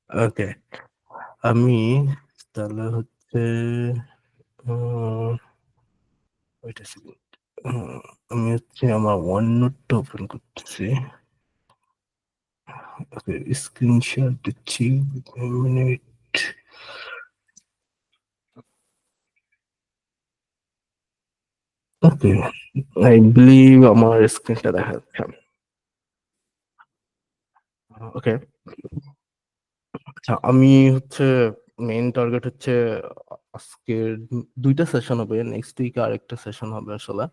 ওকে। আমি তাহলে হচ্ছে উম ওয়েট আ সেকেন্ড। হুম, আমি হচ্ছে আমার OneNote টা ওপেন করতেছি। ওকে, স্ক্রিনশট দিচ্ছি। 1 মিনিট। ওকে, আই বিলিভ আমার স্ক্রিনটা দেখা যাচ্ছে। ওকে। আচ্ছা, আমি হচ্ছে মেইন টার্গেট হচ্ছে আজকের ২ টা সেশন হবে। নেক্সট উইকে আরেকটা সেশন হবে আসলে।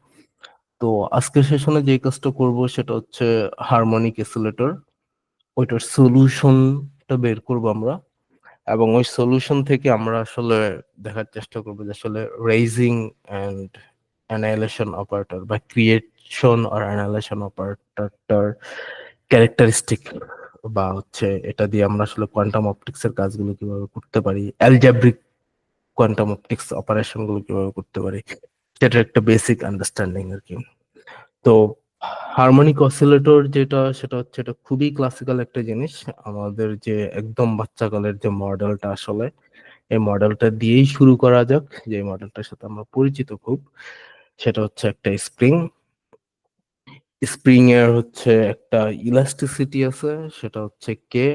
তো আজকের সেশনে যে কাজটা করব সেটা হচ্ছে হারমোনিক অসিলেটর। ওইটার সলিউশনটা বের করব আমরা। এবং ওই সলিউশন থেকে আমরা আসলে দেখার চেষ্টা করব যে আসলে রেইজিং অ্যান্ড অ্যানাইলেশন অপারেটর বা ক্রিয়েশন আর অ্যানাইলেশন অপারেটরটার ক্যারেক্টারিস্টিক বা হচ্ছে এটা দিয়ে আমরা আসলে কোয়ান্টাম অপটিক্স এর কাজগুলো কিভাবে করতে পারি, অ্যালজেব্রিক কোয়ান্টাম অপটিক্স অপারেশন গুলো কিভাবে করতে পারি, সেটার একটা বেসিক আন্ডারস্ট্যান্ডিং আর কি। তো হারমোনিক অসিলেটর যেটা সেটা হচ্ছে এটা খুবই ক্লাসিক্যাল একটা জিনিস। আমাদের যে একদম বাচ্চাকালের যে মডেলটা আসলে এই মডেলটা দিয়েই শুরু করা যাক, যে মডেলটার সাথে আমরা পরিচিত খুব। সেটা হচ্ছে একটা স্প্রিং। স্প্রিং এর হচ্ছে একটা ইলাস্টিসিটি আছে, সেটা হচ্ছে কে।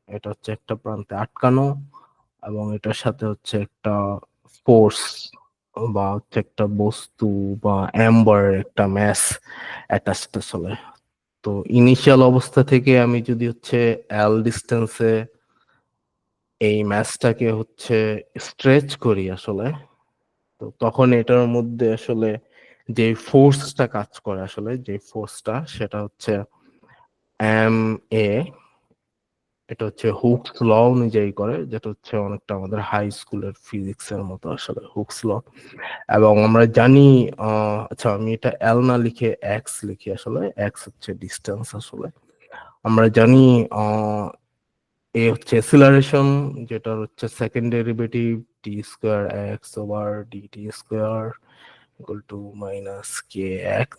এটা হচ্ছে একটা প্রান্তে আটকানো এবং এটার সাথে হচ্ছে একটা ফোর্স বা হচ্ছে একটা বস্তু বা এম্বার একটা ম্যাস অ্যাটাচড আসলে। তো ইনিশিয়াল অবস্থা থেকে আমি যদি হচ্ছে এল ডিস্টেন্সে এই ম্যাচটাকে হচ্ছে স্ট্রেচ করি আসলে, তো তখন এটার মধ্যে আসলে যে ফোর্সটা কাজ করে আসলে যে ফোর্সটা সেটা হচ্ছে এম এ। এটা হচ্ছে হুকস ল অনুযায়ী করে, যেটা হচ্ছে অনেকটা আমাদের হাই স্কুলের ফিজিক্স এর মতো আসলে হুকস ল। এবং আমরা জানি আচ্ছা আমি এটা এল না লিখে এক্স লিখি আসলে, এক্স হচ্ছে ডিস্টেন্স আসলে। আমরা জানি আহ এ হচ্ছে অ্যাসিলারেশন, যেটা হচ্ছে second derivative t square x over DT square equal to minus k x.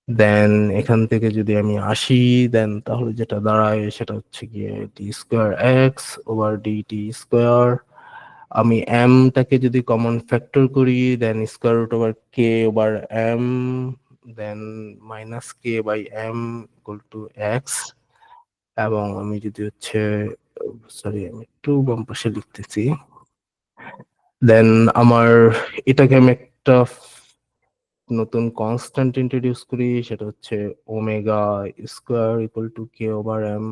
Then এখান থেকে যদি আমি আসি, দেন তাহলে যেটা দাঁড়ায় সেটা হচ্ছে গিয়ে t square x over DT square. আমি এম টাকে যদি কমন ফ্যাক্টর করি, then square root over k over m, then minus k by m equal to x. এবং আমি যদি হচ্ছে সরি আমি একটু বাম পাশে লিখতেছি, দেন আমার এটাকে আমি একটা নতুন কনস্ট্যান্ট ইন্ট্রোডিউস করি, সেটা হচ্ছে omega square equal to K over M.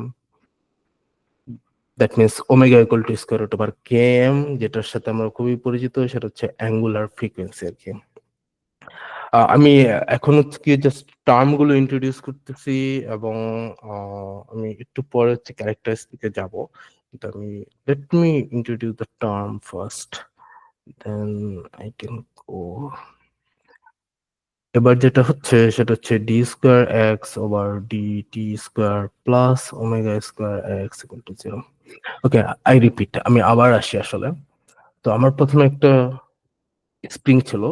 That means omega equal to square root over K M, যেটার সাথে আমরা খুবই পরিচিত, সেটা হচ্ছে অ্যাঙ্গুলার ফ্রিকোয়েন্সি আর কি। আমি এখন হচ্ছে কি জাস্ট টার্ম গুলো ইন্ট্রোডিউস করতেছি এবং আমি একটু পরে হচ্ছে ক্যারেক্টারিস্টিকে যাব, কিন্তু আমি let me introduce the term first, then I can go. এবার যেটা হচ্ছে সেটা হচ্ছে D square x over D T square plus omega square X equal to zero. Okay, I repeat, আমি আবার আসি আসলে। তো আমার প্রথমে একটা স্প্রিং ছিল।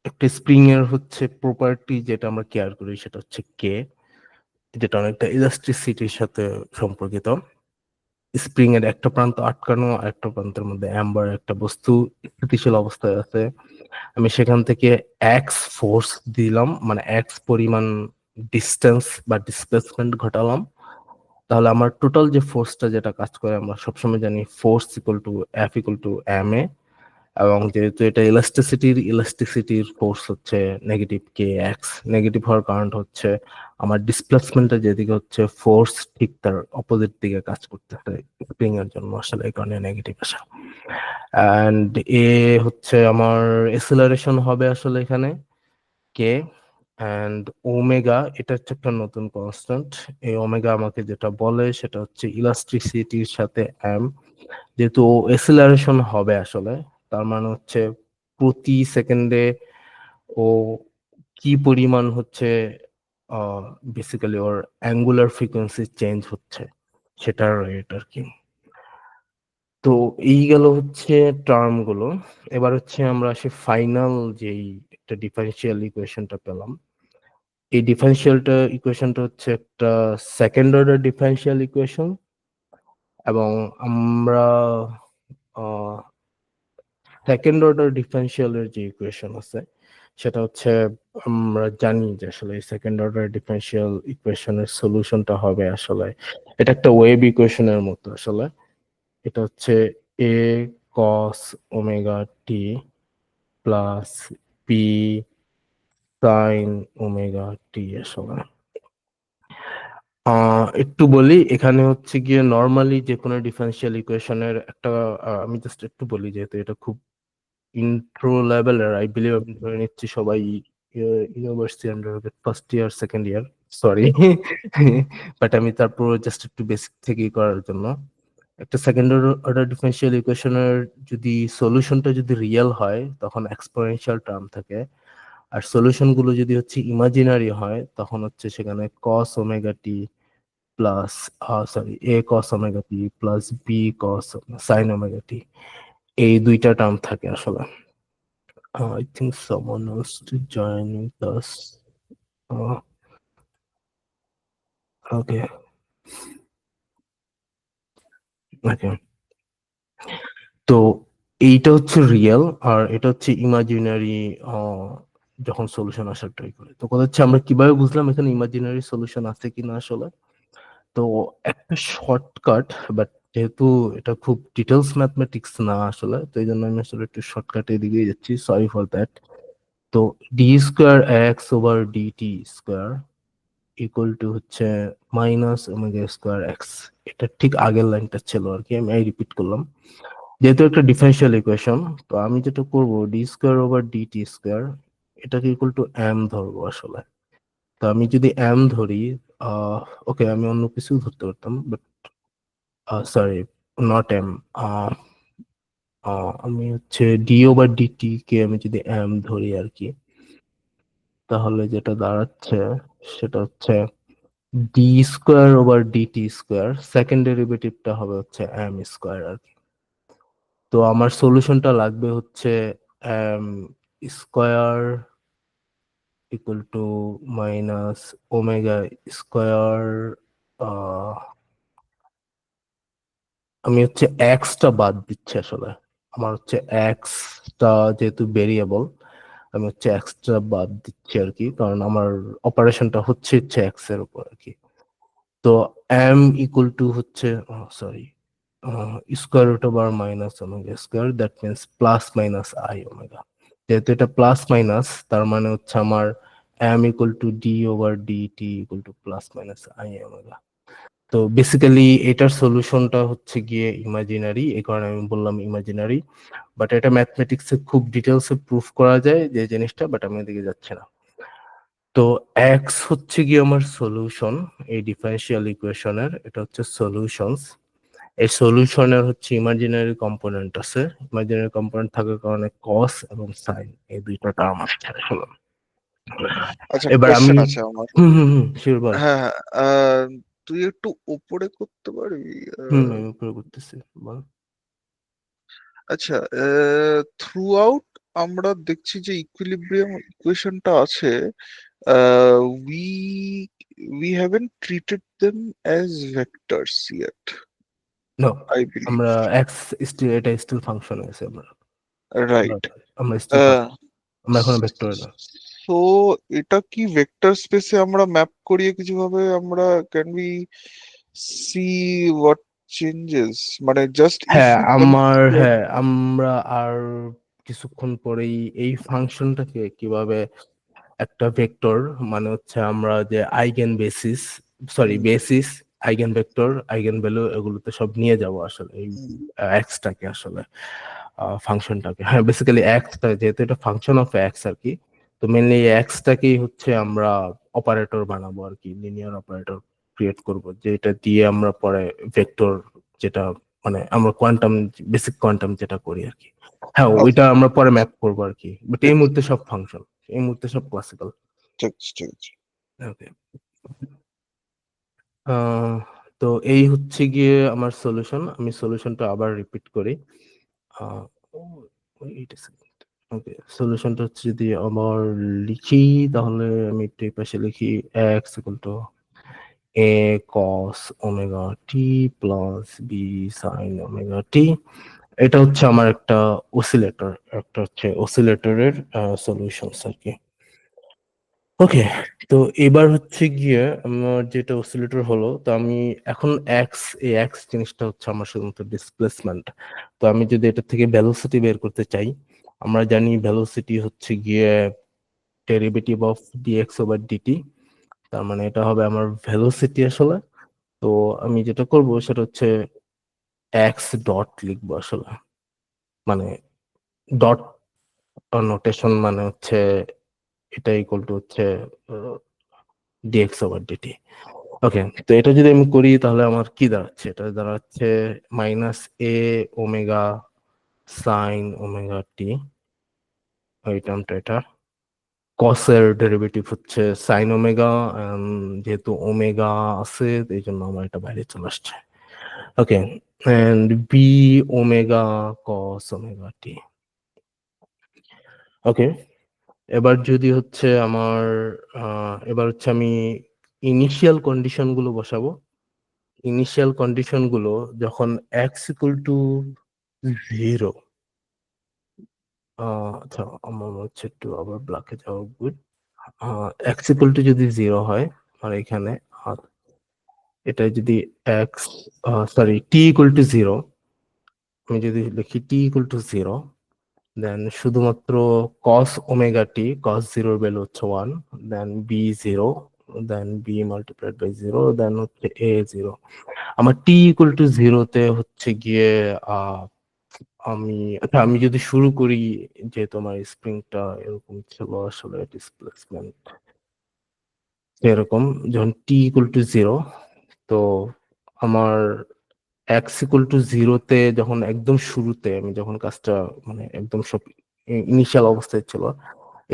একটা স্প্রিং এর হচ্ছে প্রপার্টি যেটা আমরা কেয়ার করি সেটা হচ্ছে কে, যেটা অনেকটা ইলাস্ট্রিসিটির সাথে সম্পর্কিত। স্প্রিং এর একটা প্রান্ত আটকানো আর একটা প্রান্তের মধ্যে অ্যাম্বার একটা বস্তু স্থিতিশীল অবস্থায় আছে। আমি সেখান থেকে এক্স ফোর্স দিলাম, মানে এক্স পরিমাণ ডিস্টেন্স বা ডিসপ্লেসমেন্ট ঘটালাম। তাহলে আমার টোটাল যে ফোর্সটা যেটা কাজ করে আমরা সবসময় জানি force equal to F equal to m a. এবং যেহেতু এটা ইলাস্টিসিটির ফোর্স হচ্ছে নেগেটিভ কে এক্স। নেগেটিভ হওয়ার কারণ হচ্ছে আমার ডিসপ্লেসমেন্টটা যেদিকে হচ্ছে ফোর্স ঠিক তার অপোজিট দিকে কাজ করতেছে স্প্রিং এর জন্য আসলে, এই কারণে নেগেটিভ আসা। অ্যান্ড এ হচ্ছে আমার এসিলারেশন হবে আসলে এখানে কে। অ্যান্ড ওমেগা এটা হচ্ছে একটা নতুন কনস্ট্যান্ট। এই ওমেগা আমাকে যেটা বলে সেটা হচ্ছে ইলাস্ট্রিসিটির সাথে এম। যেহেতু এসিলারেশন হবে আসলে, তার মানে হচ্ছে প্রতি সেকেন্ডে ও কি পরিমাণ হচ্ছে বেসিক্যালি ওর অ্যাঙ্গুলার ফ্রিকোয়েন্সি চেঞ্জ হচ্ছে সেটার রেট আর কি। তো এই গেল হচ্ছে টার্ম গুলো। এবার হচ্ছে আমরা আসি ফাইনাল যেই একটা ডিফারেন্সিয়াল ইকুয়েশনটা পেলাম। এই ডিফারেন্সিয়ালটা ইকুয়েশনটা হচ্ছে একটা সেকেন্ড অর্ডার ডিফারেন্সিয়াল ইকুয়েশন। এবং আমরা সেকেন্ড অর্ডার ডিফারেনশিয়ালের যে ইকুয়েশন আছে সেটা হচ্ছে, আমরা জানি যে আসলে সেকেন্ড অর্ডার ডিফারেনশিয়াল ইকুয়েশনের সলিউশনটা হবে আসলে, এটা একটা ওয়েভ ইকুয়েশনের মতো আসলে। এটা হচ্ছে এ cos omega t plus b sine omega t আসলে। একটু বলি, এখানে হচ্ছে গিয়ে নর্মালি যে কোনো ডিফারেনশিয়াল ইকুয়েশনের একটা, আমি জাস্ট একটু বলি যেহেতু এটা খুব ইন্ট্রো লেভেলের, আই বিলিভ আমি ধরে নিচ্ছি সবাই university undergrad first year second year, sorry. But আমি তারপর জাস্ট একটু বেসিক থেকেই করার জন্য, একটা সেকেন্ড অর্ডার ডিফারেনশিয়াল ইকুয়েশনের যদি সলিউশনটা যদি রিয়েল হয় তখন এক্সপোনেনশিয়াল টার্ম থাকে, আর সলিউশন গুলো যদি হচ্ছে ইমাজিনারি হয় তখন হচ্ছে সেখানে cos omega t plus, sorry, a cos omega t plus b cos sine omega t, এই দুইটা টার্ম থাকে আসলে। I think someone else to join with us. Uh, okay, okay. তো এইটা হচ্ছে রিয়েল আর এটা হচ্ছে ইমাজিনারি। যখন সলিউশন আসার ট্রাই করে, তো কথা হচ্ছে আমরা কিভাবে বুঝলাম এখানে ইমাজিনারি সলিউশন আছে কিনা আসলে। তো একটা শর্টকাট, বাট যেহেতু এটা খুব ডিটেলস ম্যাথমেটিক্স না আসলে, তো এই জন্য আমি আসলে একটু শর্টকাটের দিকে যাচ্ছি, সরি ফর দ্যাট। তো D square x over DT square equal to হচ্ছে মাইনাস ওমেগা স্কোয়ার এক্স। এটা ঠিক আগের লাইনটা ছিল আর কি, আমি রিপিট করলাম। যেহেতু একটা ডিফারেনশিয়াল ইকুয়েশন, তো আমি যেটা করব D square over DT square এটাকে ইকুয়াল টু এম ধরবো আসলে। তো আমি যদি এম ধরি, আহ ওকে, আমি অন্য কিছু ধরতে পারতাম, বাট সরি, নট এম। আমি হচ্ছে ডি ওভার ডিটি কে আমি যদি এম ধরি আর কি, তাহলে যেটা দাঁড়াচ্ছে সেটা হচ্ছে D square over DT square, second ডেরিভেটিভটা হবে হচ্ছে এম স্কোয়ার আর কি। তো আমার সলিউশনটা লাগবে হচ্ছে M square equal to minus omega square. আমি হচ্ছে এক্সটা বাদ দিচ্ছি আসলে, আমার হচ্ছে এক্সটা যেহেতু ভেরিয়েবল, আমি হচ্ছে এক্সটা বাদ দিচ্ছি আর কি, কারণ আমার অপারেশনটা হচ্ছে এক্স এর উপর আর কি। তো এম ইকুয়াল টু হচ্ছে, sorry, square root over minus omega square, that means plus minus I omega. যেহেতু এটা প্লাস মাইনাস, তার মানে হচ্ছে আমার M equal to D over D T equal to plus minus I omega. তো basically এটার সলিউশনটা হচ্ছে গিয়ে ইমাজিনারি, এই কারণে আমি বললাম ইমাজিনারি। বাট এটা ম্যাথমেটিক্সে খুব ডিটেলসে প্রুফ করা যায় যে জিনিসটা, বাট আমি এদিকে যাচ্ছি না। তো এক্স হচ্ছে গিয়ে আমার সলিউশন, এই ডিফারেনশিয়াল ইকুয়েশনের এটা হচ্ছে সলিউশনস। এই সলিউশনের হচ্ছে ইমাজিনারি কম্পোনেন্ট আছে, ইমাজিনারি কম্পোনেন্ট থাকার কারণে কস এবং সাইন এই দুইটা টার্ম আসছে আসলে। আচ্ছা, এবার আমি, কোয়েশ্চেন আছে আমার। শিওর বল। হ্যাঁ, হ্যাঁ, তুই একটু উপরে করতে পারবি? আমি উপরে করতেছি, বল। আচ্ছা, থ্রু আউট আমরা দেখছি যে ইকুইলিব্রিয়াম ইকুয়েশনটা আছে। We we haven't treated them as vectors yet, no, I believe. আমরা এক্স স্টিল, এটা স্টিল ফাংশন আছে, আমরা আমরা রাইট। আমরা স্টিল আমরা এখন ভেক্টর না। সো এটা কি ভেক্টর স্পেসে আমরা ম্যাপ করিয়ে কিছু ভাবে আমরা can be see what changes, মানে জাস্ট ইফ হ্যাঁ ইউ আমার, কনসিডার। হ্যাঁ আমরা আর কিছুক্ষণ পরেই এই ফাংশনটাকে কিভাবে একটা ভেক্টর, মানে হচ্ছে আমরা যে eigen basis, sorry basis, eigen vector, eigen value এগুলোতে সব নিয়ে যাব আসলে, এই এক্সটাকে আসলে, ফাংশনটাকে, হ্যাঁ বেসিক্যালি এক্সটা যেহেতু এটা ফাংশন অফ এক্স আর কি, তো মেনলি এক্সটাকেই হচ্ছে আমরা অপারেটর বানাবো আর কি, লিনিয়ার অপারেটর ক্রিয়েট করব, যেটা দিয়ে আমরা পরে ভেক্টর, যেটা মানে আমরা কোয়ান্টাম, বেসিক কোয়ান্টাম যেটা করি আর কি, হ্যাঁ ওকে, ওইটা আমরা পরে ম্যাপ করবো আর কি, বাট এই ঠিক মুহূর্তে সব ফাংশন, এই মুহূর্তে সব ক্লাসিক্যাল। ঠিক ঠিক। ওকে। আহ, তো এই হচ্ছে গিয়ে আমার সলিউশন, আমি সলিউশনটা আবার রিপিট করি। ওকে, সলিউশনটা হচ্ছে যদি আবার লিখি, তাহলে আমি একটু এই পাশে লিখি x equal to a cos omega t plus b sine omega t. এটা হচ্ছে আমার একটা অসিলেটর, একটা হচ্ছে অসিলেটরের সলিউশনস আর কি। ওকে, তো এবার হচ্ছে গিয়ে আমার যেটা অসিলেটর হলো, তো আমি এখন এই এক্স জিনিসটা হচ্ছে আমার শুধুমাত্র ডিসপ্লেসমেন্ট। তো আমি যদি এটা থেকে ভেলোসিটি বের করতে চাই, আমরা জানি ভেলোসিটি হচ্ছে গিয়ে derivative of DX over DT. তার মানে এটা হবে আমার ভেলোসিটি আসলে। তো আমি যেটা করব সেটা হচ্ছে এক্স ডট লিখবো আসলে, মানে ডট নোটেশন, মানে হচ্ছে এটা ইকুয়াল টু হচ্ছে ডিএক্স ওভার ডিটি। ওকে, তো এটা যদি আমি করি তাহলে আমার কি দাঁড়াচ্ছে, এটা দাঁড়াচ্ছে minus a omega sine omega t, ওই টার্মটা এটা। কসের ডেরিভেটিভ হচ্ছে সাইন ওমেগা, যেহেতু ওমেগা আছে এই জন্য আমার এটা বাইরে চলে আসছে। Okay, and b omega cos omega t. Okay, এবার যদি হচ্ছে আমার এবার হচ্ছে আমি ইনিশিয়াল কন্ডিশন গুলো বসাবো। ইনিশিয়াল কন্ডিশন গুলো যখন এক্স ইকুয়াল টু 0, আচ্ছা আমার মনে হচ্ছে একটু আবার ব্ল্যাকে যাওয়া গুড। এক্স ইকুয়াল টু যদি 0 হয়, আর এখানে আর এটা যদি x, sorry T equal to 0, আমি যদি লিখি টি ইকুয়াল টু 0, দেন শুধুমাত্র কস ওমেগা টি, কস জিরোর ভ্যালু হচ্ছে 1, then b 0, then b multiplied by 0, then হচ্ছে এ 0। আমার টি ইকুয়াল টু 0-তে হচ্ছে গিয়ে আহ আমি, আচ্ছা আমি যদি শুরু করি, যেহেতু আমার স্প্রিংটা এরকম ছিল আসলে ডিসপ্লেসমেন্ট এরকম, যখন টি ইকুয়াল টু 0, তো আমার এক্স ইকুয়াল টু 0-তে যখন একদম শুরুতে আমি যখন কাজটা, মানে একদম সব ইনিশিয়াল অবস্থায় ছিল,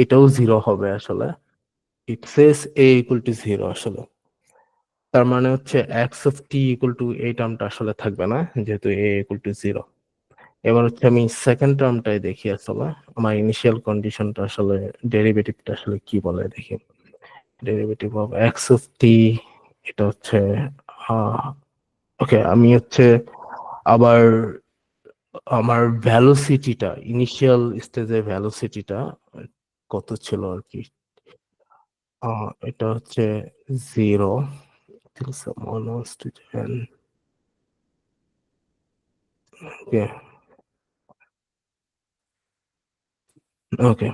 এটাও 0 হবে আসলে। ইট সেস এ ইকুয়াল টু 0 আসলে। তার মানে হচ্ছে x of T equal two এই টার্মটা আসলে থাকবে না, যেহেতু এ ইকুয়াল টু 0। এবার হচ্ছে আমি সেকেন্ড টার্মটাই দেখি আসলে, আমার ইনিশিয়াল কন্ডিশনটা আসলে ডেরিভেটিভটা আসলে কি বলে দেখি। ডেরিভেটিভ অফ এক্স অফ টি, এটা হচ্ছে ওকে, আমি হচ্ছে আবার আমার ভ্যালোসিটিটা, ইনিশিয়াল স্টেজের ভ্যালোসিটিটা কত ছিল আর কি, এটা হচ্ছে 0 till someone wants to join. Okay, okay,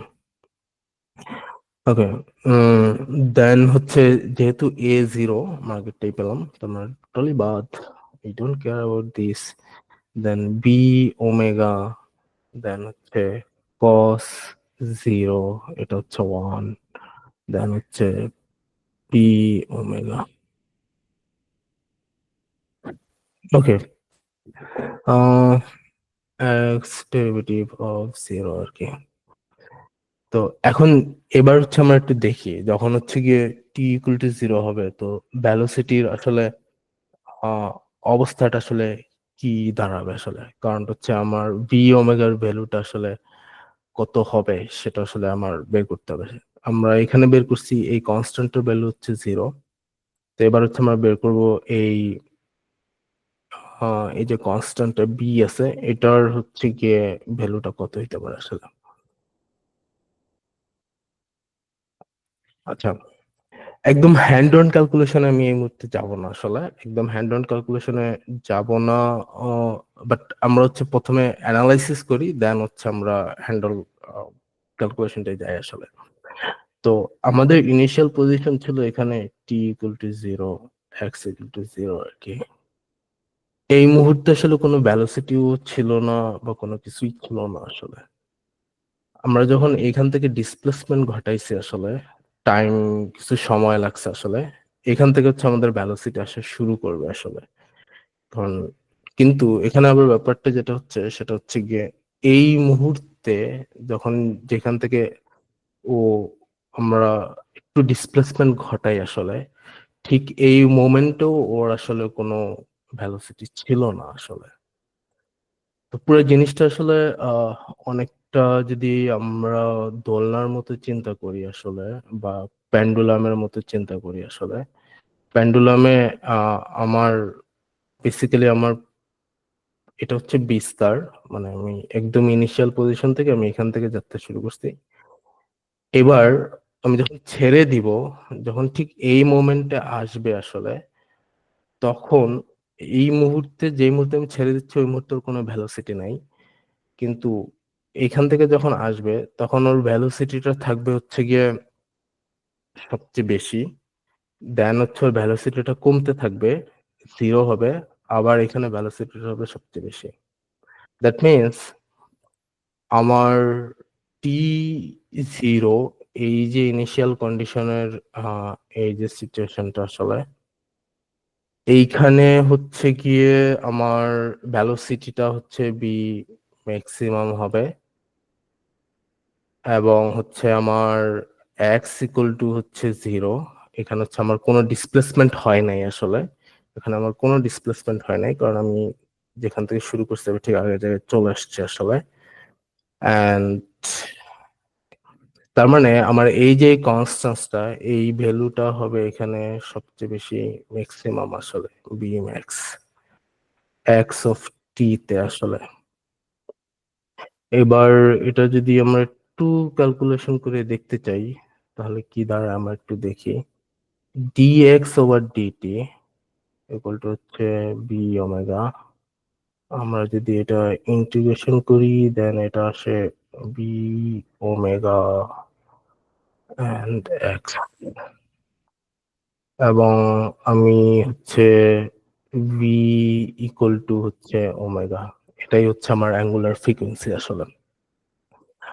okay, then হচ্ছে যেহেতু এ 0 মার্কেটটাই পেলাম, তো আমরা টোটালি বাদ, I don't care about this. Then b omega, then হচ্ছে কস 0, এটা হচ্ছে 1, দেন হচ্ছে p omega. Okay, x derivative of 0 আর কি। তো এখন এবার হচ্ছে আমরা একটু দেখি, যখন হচ্ছে গিয়ে টি ইকুয়াল টু 0 হবে, তো ভ্যালোসিটির আসলে আহ, অবস্থাটা আসলে কি দাঁড়াবে আসলে, কারণ হচ্ছে আমার ভি ওমেগার ভ্যালুটা আসলে কত হবে সেটা আসলে আমার বের করতে হবে। আমরা এখানে বের করছি এই কনস্ট্যান্টের ভ্যালু হচ্ছে 0। তো এবার হচ্ছে আমরা বের করব এই এই যে কনস্ট্যান্ট বি আছে, এটার হচ্ছে গিয়ে ভ্যালুটা কত হইতে পারে আসলে। আচ্ছা, একদম হ্যান্ড অন ক্যালকুলেশনে আমি এই মুহূর্তে যাব না আসলে, একদম হ্যান্ড অন ক্যালকুলেশনে যাব না। বাট আমরা হচ্ছে প্রথমে অ্যানালাইসিস করি, দেন হচ্ছে আমরা হ্যান্ড অন ক্যালকুলেশনটাই যাই আসলে। তো আমাদের ইনিশিয়াল পজিশন ছিল এখানে t equal to 0, x equal to 0 আর কি। এই মুহূর্তে আসলে কোনো ভ্যালোসিটিও ছিল না বা কোনো কিছুই ছিল না আসলে। আমরা যখন এখান থেকে ডিসপ্লেসমেন্ট ঘটাইছি আসলে, টাইম কিছু সময় লাগছে আসলে, এখান থেকে হচ্ছে আমাদের ভ্যালোসিটি আসা শুরু করবে আসলে। কারণ কিন্তু এখানে আবার ব্যাপারটা যেটা হচ্ছে সেটা হচ্ছে গিয়ে এই মুহূর্তে যখন, যেখান থেকে ও আমরা একটু ডিসপ্লেসমেন্ট ঘটাই আসলে, ঠিক এই মোমেন্টেও ওর আসলে কোনো ভ্যালোসিটি ছিল না আসলে। তো পুরো জিনিসটা আসলে আহ অনেকটা, যদি আমরা দোলনার মতো চিন্তা করি আসলে, বা পেন্ডুলামের মতো চিন্তা করি আসলে, পেন্ডুলামে আমার বেসিক্যালি আমার এটা হচ্ছে বিস্তার, মানে আমি একদম ইনিশিয়াল পজিশন থেকে আমি এখান থেকে যাত্রা শুরু করছি। এবার আমি যখন ছেড়ে দিব, যখন ঠিক এই মোমেন্টে আসবে আসলে, তখন এই মুহূর্তে যেই মুহূর্তে আমি ছেড়ে দিচ্ছি ওই মুহূর্তে ওর কোনো ভ্যালোসিটি নাই, কিন্তু এইখান থেকে যখন আসবে তখন ওর ভ্যালোসিটিটা থাকবে হচ্ছে গিয়ে সবচেয়ে বেশি, দেন হচ্ছে ওর ভ্যালোসিটিটা কমতে থাকবে, জিরো হবে, আবার এখানে ভ্যালোসিটিটা হবে সবচেয়ে বেশি। দ্যাট মিনস আমার টি জিরো, এই যে ইনিশিয়াল কন্ডিশনের এই যে সিচুয়েশনটা আসলে, এইখানে হচ্ছে গিয়ে আমার ভ্যালোসিটিটা হচ্ছে বি ম্যাক্সিমাম হবে, এবং হচ্ছে আমার এক্স ইকুয়াল টু হচ্ছে জিরো। এখানে হচ্ছে আমার কোনো ডিসপ্লেসমেন্ট হয় নাই আসলে, এখানে আমার কোনো ডিসপ্লেসমেন্ট হয় নাই, কারণ আমি যেখান থেকে শুরু করছি আমি ঠিক আগের জায়গায় চলে আসছি আসলে। অ্যান্ড তার মানে আমার এই যে কনস্ট্যান্সটা, এই ভ্যালুটা হবে এখানে সবচেয়ে বেশি ম্যাক্সিমাম আসলে, বি ম্যাক্স এক্স অফ টি তে আসলে। এবার এটা যদি আমরা একটু ক্যালকুলেশন করে দেখতে চাই, তাহলে কি দাঁড়ায় আমরা একটু দেখি। DX over DT equal to হচ্ছে বি ওমেগা। আমরা যদি এটা ইন্টিগ্রেশন করি দেন এটা আসে বি ওমেগা এন্ড এক্স, এবং আমি হচ্ছে ভি ইকুয়াল টু হচ্ছে ওমেগা, এটাই হচ্ছে আমার অ্যাঙ্গুলার ফ্রিকোয়েন্সি আসলে।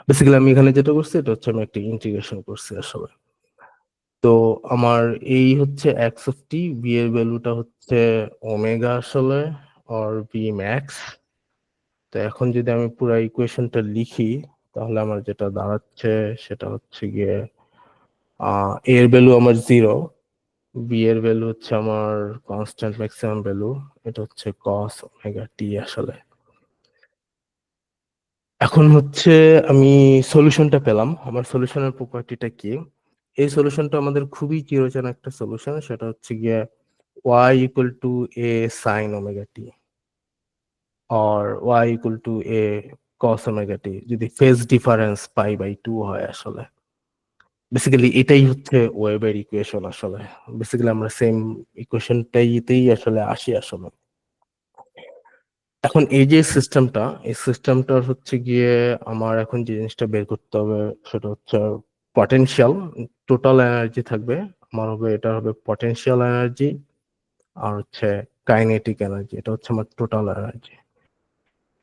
বেসিক্যালি আমি এখানে যেটা করছি এটা হচ্ছে আমি একটা ইন্টিগ্রেশন করছি আসলে। তো আমার এই হচ্ছে এক্স অফ টি, বি এর ভ্যালুটা হচ্ছে ওমেগা আসলে, অর বি ম্যাক্স। তো এখন যদি আমি পুরো ইকুয়েশনটা লিখি, তাহলে আমার যেটা দাঁড়াচ্ছে সেটা হচ্ছে গিয়ে এর ভ্যালু আমার জিরো, বি এর ভ্যালু হচ্ছে আমার কনস্ট্যান্ট ম্যাক্সিমাম ভ্যালু, এটা হচ্ছে কস ওমেগা টি আসলে। এখন হচ্ছে আমি সলিউশনটা পেলাম, আমার সলিউশনের প্রপার্টিটা কি। এই সলিউশনটা আমাদের খুবই চিরচেনা একটা সলিউশন, সেটা হচ্ছে গিয়ে y equal to a sine omega t, or y equal to a cos omega t, যদি phase difference pi by two হয় আসলে। বেসিক্যালি এটাই হচ্ছে ওয়েবের ইকুয়েশন আসলে। বেসিক্যালি আমরা সেম ইকুয়েশনটাইতেই আসলে আসি আসলে। এখন এই যে সিস্টেমটা, এই সিস্টেমটার হচ্ছে গিয়ে আমার এখন যে জিনিসটা বের করতে হবে সেটা হচ্ছে পটেনশিয়াল। টোটাল এনার্জি থাকবে আমার, হবে এটা হবে পটেনশিয়াল এনার্জি, আর হচ্ছে কাইনেটিক এনার্জি, এটা হচ্ছে আমার টোটাল এনার্জি।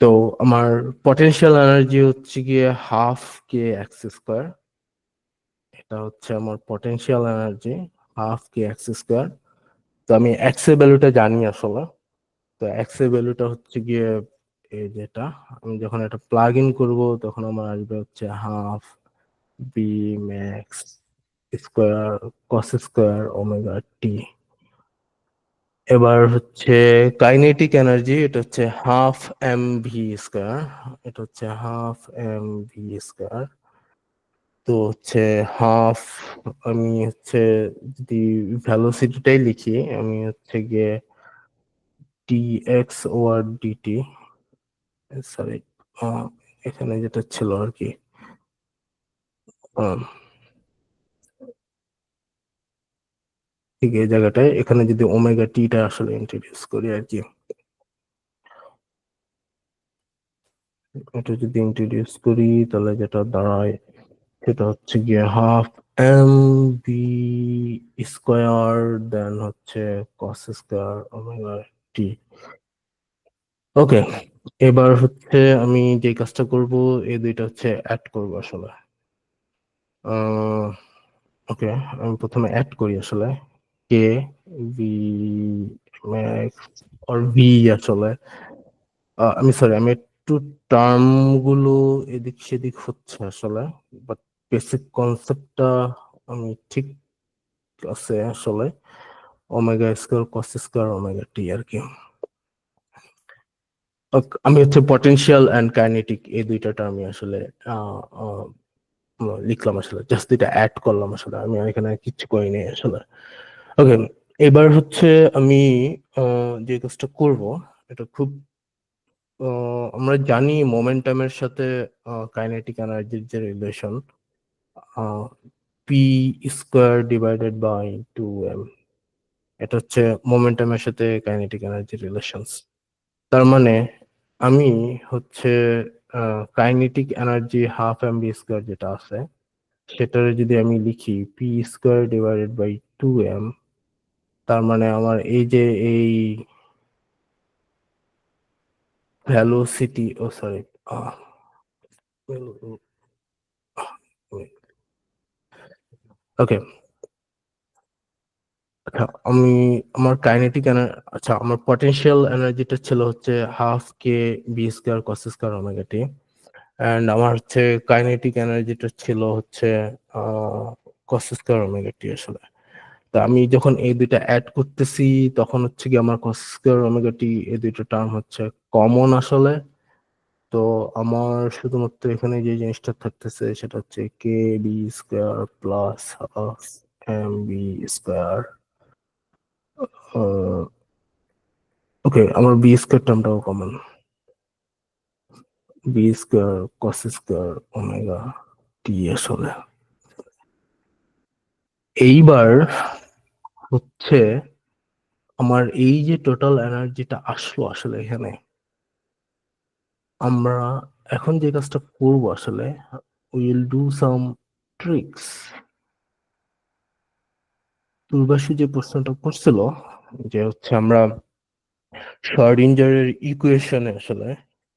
তো আমার পটেনশিয়াল এনার্জি হচ্ছে গিয়ে হাফ কে এক্স স্কোয়ার, এটা হচ্ছে আমার পটেনশিয়াল এনার্জি, হাফ কে এক্স স্কোয়ার। তো আমি এক্স এর ভ্যালুটা জানি আসলে, তো এক্স এর ভ্যালুটা হচ্ছে গিয়ে এই যেটা, আমি যখন এটা প্লাগ ইন করবো তখন আমার আসবে হচ্ছে half b max square cos square omega t. এবার হচ্ছে কাইনেটিক এনার্জি, এটা হচ্ছে হাফ এম ভি স্কোয়ার, এটা হচ্ছে হাফ এম ভি স্কোয়ার। তো হচ্ছে হাফ, আমি হচ্ছে যদি ভ্যালোসিটিটাই লিখি, আমি হচ্ছে গিয়ে D X over DT, sorry এখানে যেটা ছিল আর কি, আহ, ঠিক এই জায়গাটায় এখানে যদি ওমেগা টিটা আসলে ইন্ট্রোডিউস করি আর কি, এটা যদি ইন্ট্রোডিউস করি তাহলে যেটা দাঁড়ায় সেটা হচ্ছে গিয়ে half M B square, then হচ্ছে কস স্কোয়ার ওমেগা টি। ওকে, এবার হচ্ছে আমি যে কাজটা করব, এই দুইটা হচ্ছে অ্যাড করব আসলে। ওকে, আমি প্রথমে অ্যাড করি আসলে, K V max or V আসলে, আমি সরি, আমি একটু টার্ম গুলো এদিক সেদিক হচ্ছে আসলে, বাট বেসিক কনসেপ্টটা আমি ঠিক আছে আসলে। Omega square cos square omega t আর কি। আমি হচ্ছে পটেনশিয়াল এন্ড কাইনেটিক এই দুইটা টার্মই আসলে আহ, আহ, লিখলাম আসলে, জাস্ট দুইটা অ্যাড করলাম আসলে, আমি এখানে কিচ্ছু করিনি আসলে। ওকে, এবার হচ্ছে আমি যে কাজটা করব এটা খুব আমরা জানি মোমেন্টামের সাথে কাইনেটিক এনার্জির যে relation P square divided by 2m, এটা হচ্ছে মোমেন্টামের সাথে কাইনেটিক এনার্জির রিলেশনস। তার মানে আমি হচ্ছে kinetic energy half M B square যেটা আছে সেটারে যদি আমি লিখি P square divided by 2m, তার মানে আমার এই যে এই ভ্যালোসিটি, ও সরি, ওকে, আচ্ছা আমি আমার কাইনেটিক আচ্ছা আমার পটেনশিয়াল এনার্জিটা ছিল হচ্ছে half K B square cos square omega T, and আমার হচ্ছে কাইনেটিক এনার্জিটা ছিল হচ্ছে কস স্কোয়ার ওমেগা টি আসলে। তা আমি যখন এই দুইটা অ্যাড করতেছি তখন হচ্ছে কি আমার কস স্কোয়ার ওমেগা টি এই দুইটা টার্ম হচ্ছে কমন আসলে। তো আমার শুধুমাত্র এখানে যে জিনিসটা থাকতেছে সেটা হচ্ছে k B square plus half M B square. Okay, আমার বি স্কোয়ার টার্মটাও common, b square cos square omega t আসলে। এইবার হচ্ছে আমার এই যে টোটাল এনার্জিটা আসলো আসলে এখানে, আমরা এখন যে কাজটা করব আসলে উইল ডু সাম ট্রিক্স। পূর্বাসী যে প্রশ্নটা করছিল যে হচ্ছে আমরা শর্ডিঞ্জারের ইকুয়েশনে আসলে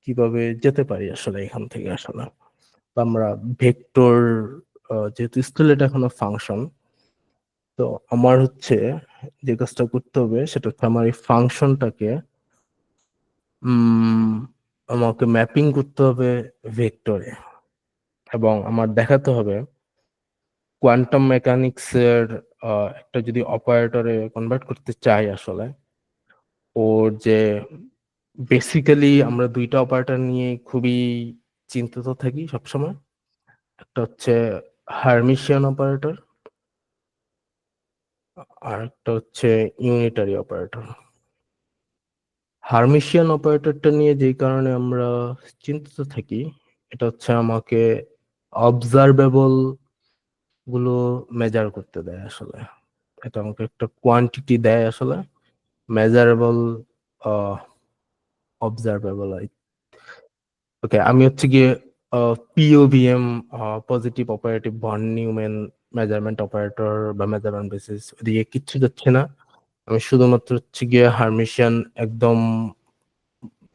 কিভাবে যেতে পারি আসলে এখান থেকে আসলে, বা আমরা ভেক্টর, যেহেতু স্কেলেট এখনো ফাংশন, তো আমার হচ্ছে যে কাজটা করতে হবে সেটা হচ্ছে আমার এই ফাংশনটাকে উম আমাকে ম্যাপিং করতে হবে ভেক্টরে, এবং আমার দেখাতে হবে কোয়ান্টাম মেকানিক্স এর একটা যদি অপারেটরে কনভার্ট করতে চাই আসলে, ওর যে বেসিক্যালি আমরা দুইটা অপারেটর নিয়ে খুবই চিন্তিত থাকি সবসময়। একটা হচ্ছে হার্মিশিয়ান অপারেটর, আর একটা হচ্ছে ইউনিটারি অপারেটর। হার্মিশিয়ান অপারেটরটা নিয়ে যেই কারণে আমরা চিন্তিত থাকি, এটা হচ্ছে আমাকে অবজারভেবল গুলো মেজার করতে দেয় আসলে। এটা আমাকে একটা কোয়ান্টিটি দেয় আসলে, মেজারেবল, অবজারভেবল। ওকে, আমি হচ্ছে গিয়ে POVM, positive operative von Neumann measurement operator বা মেজারমেন্ট বেসিস ওদিকে কিচ্ছু যাচ্ছে না। আমি শুধুমাত্র হচ্ছে গিয়ে হার্মিশিয়ান একদম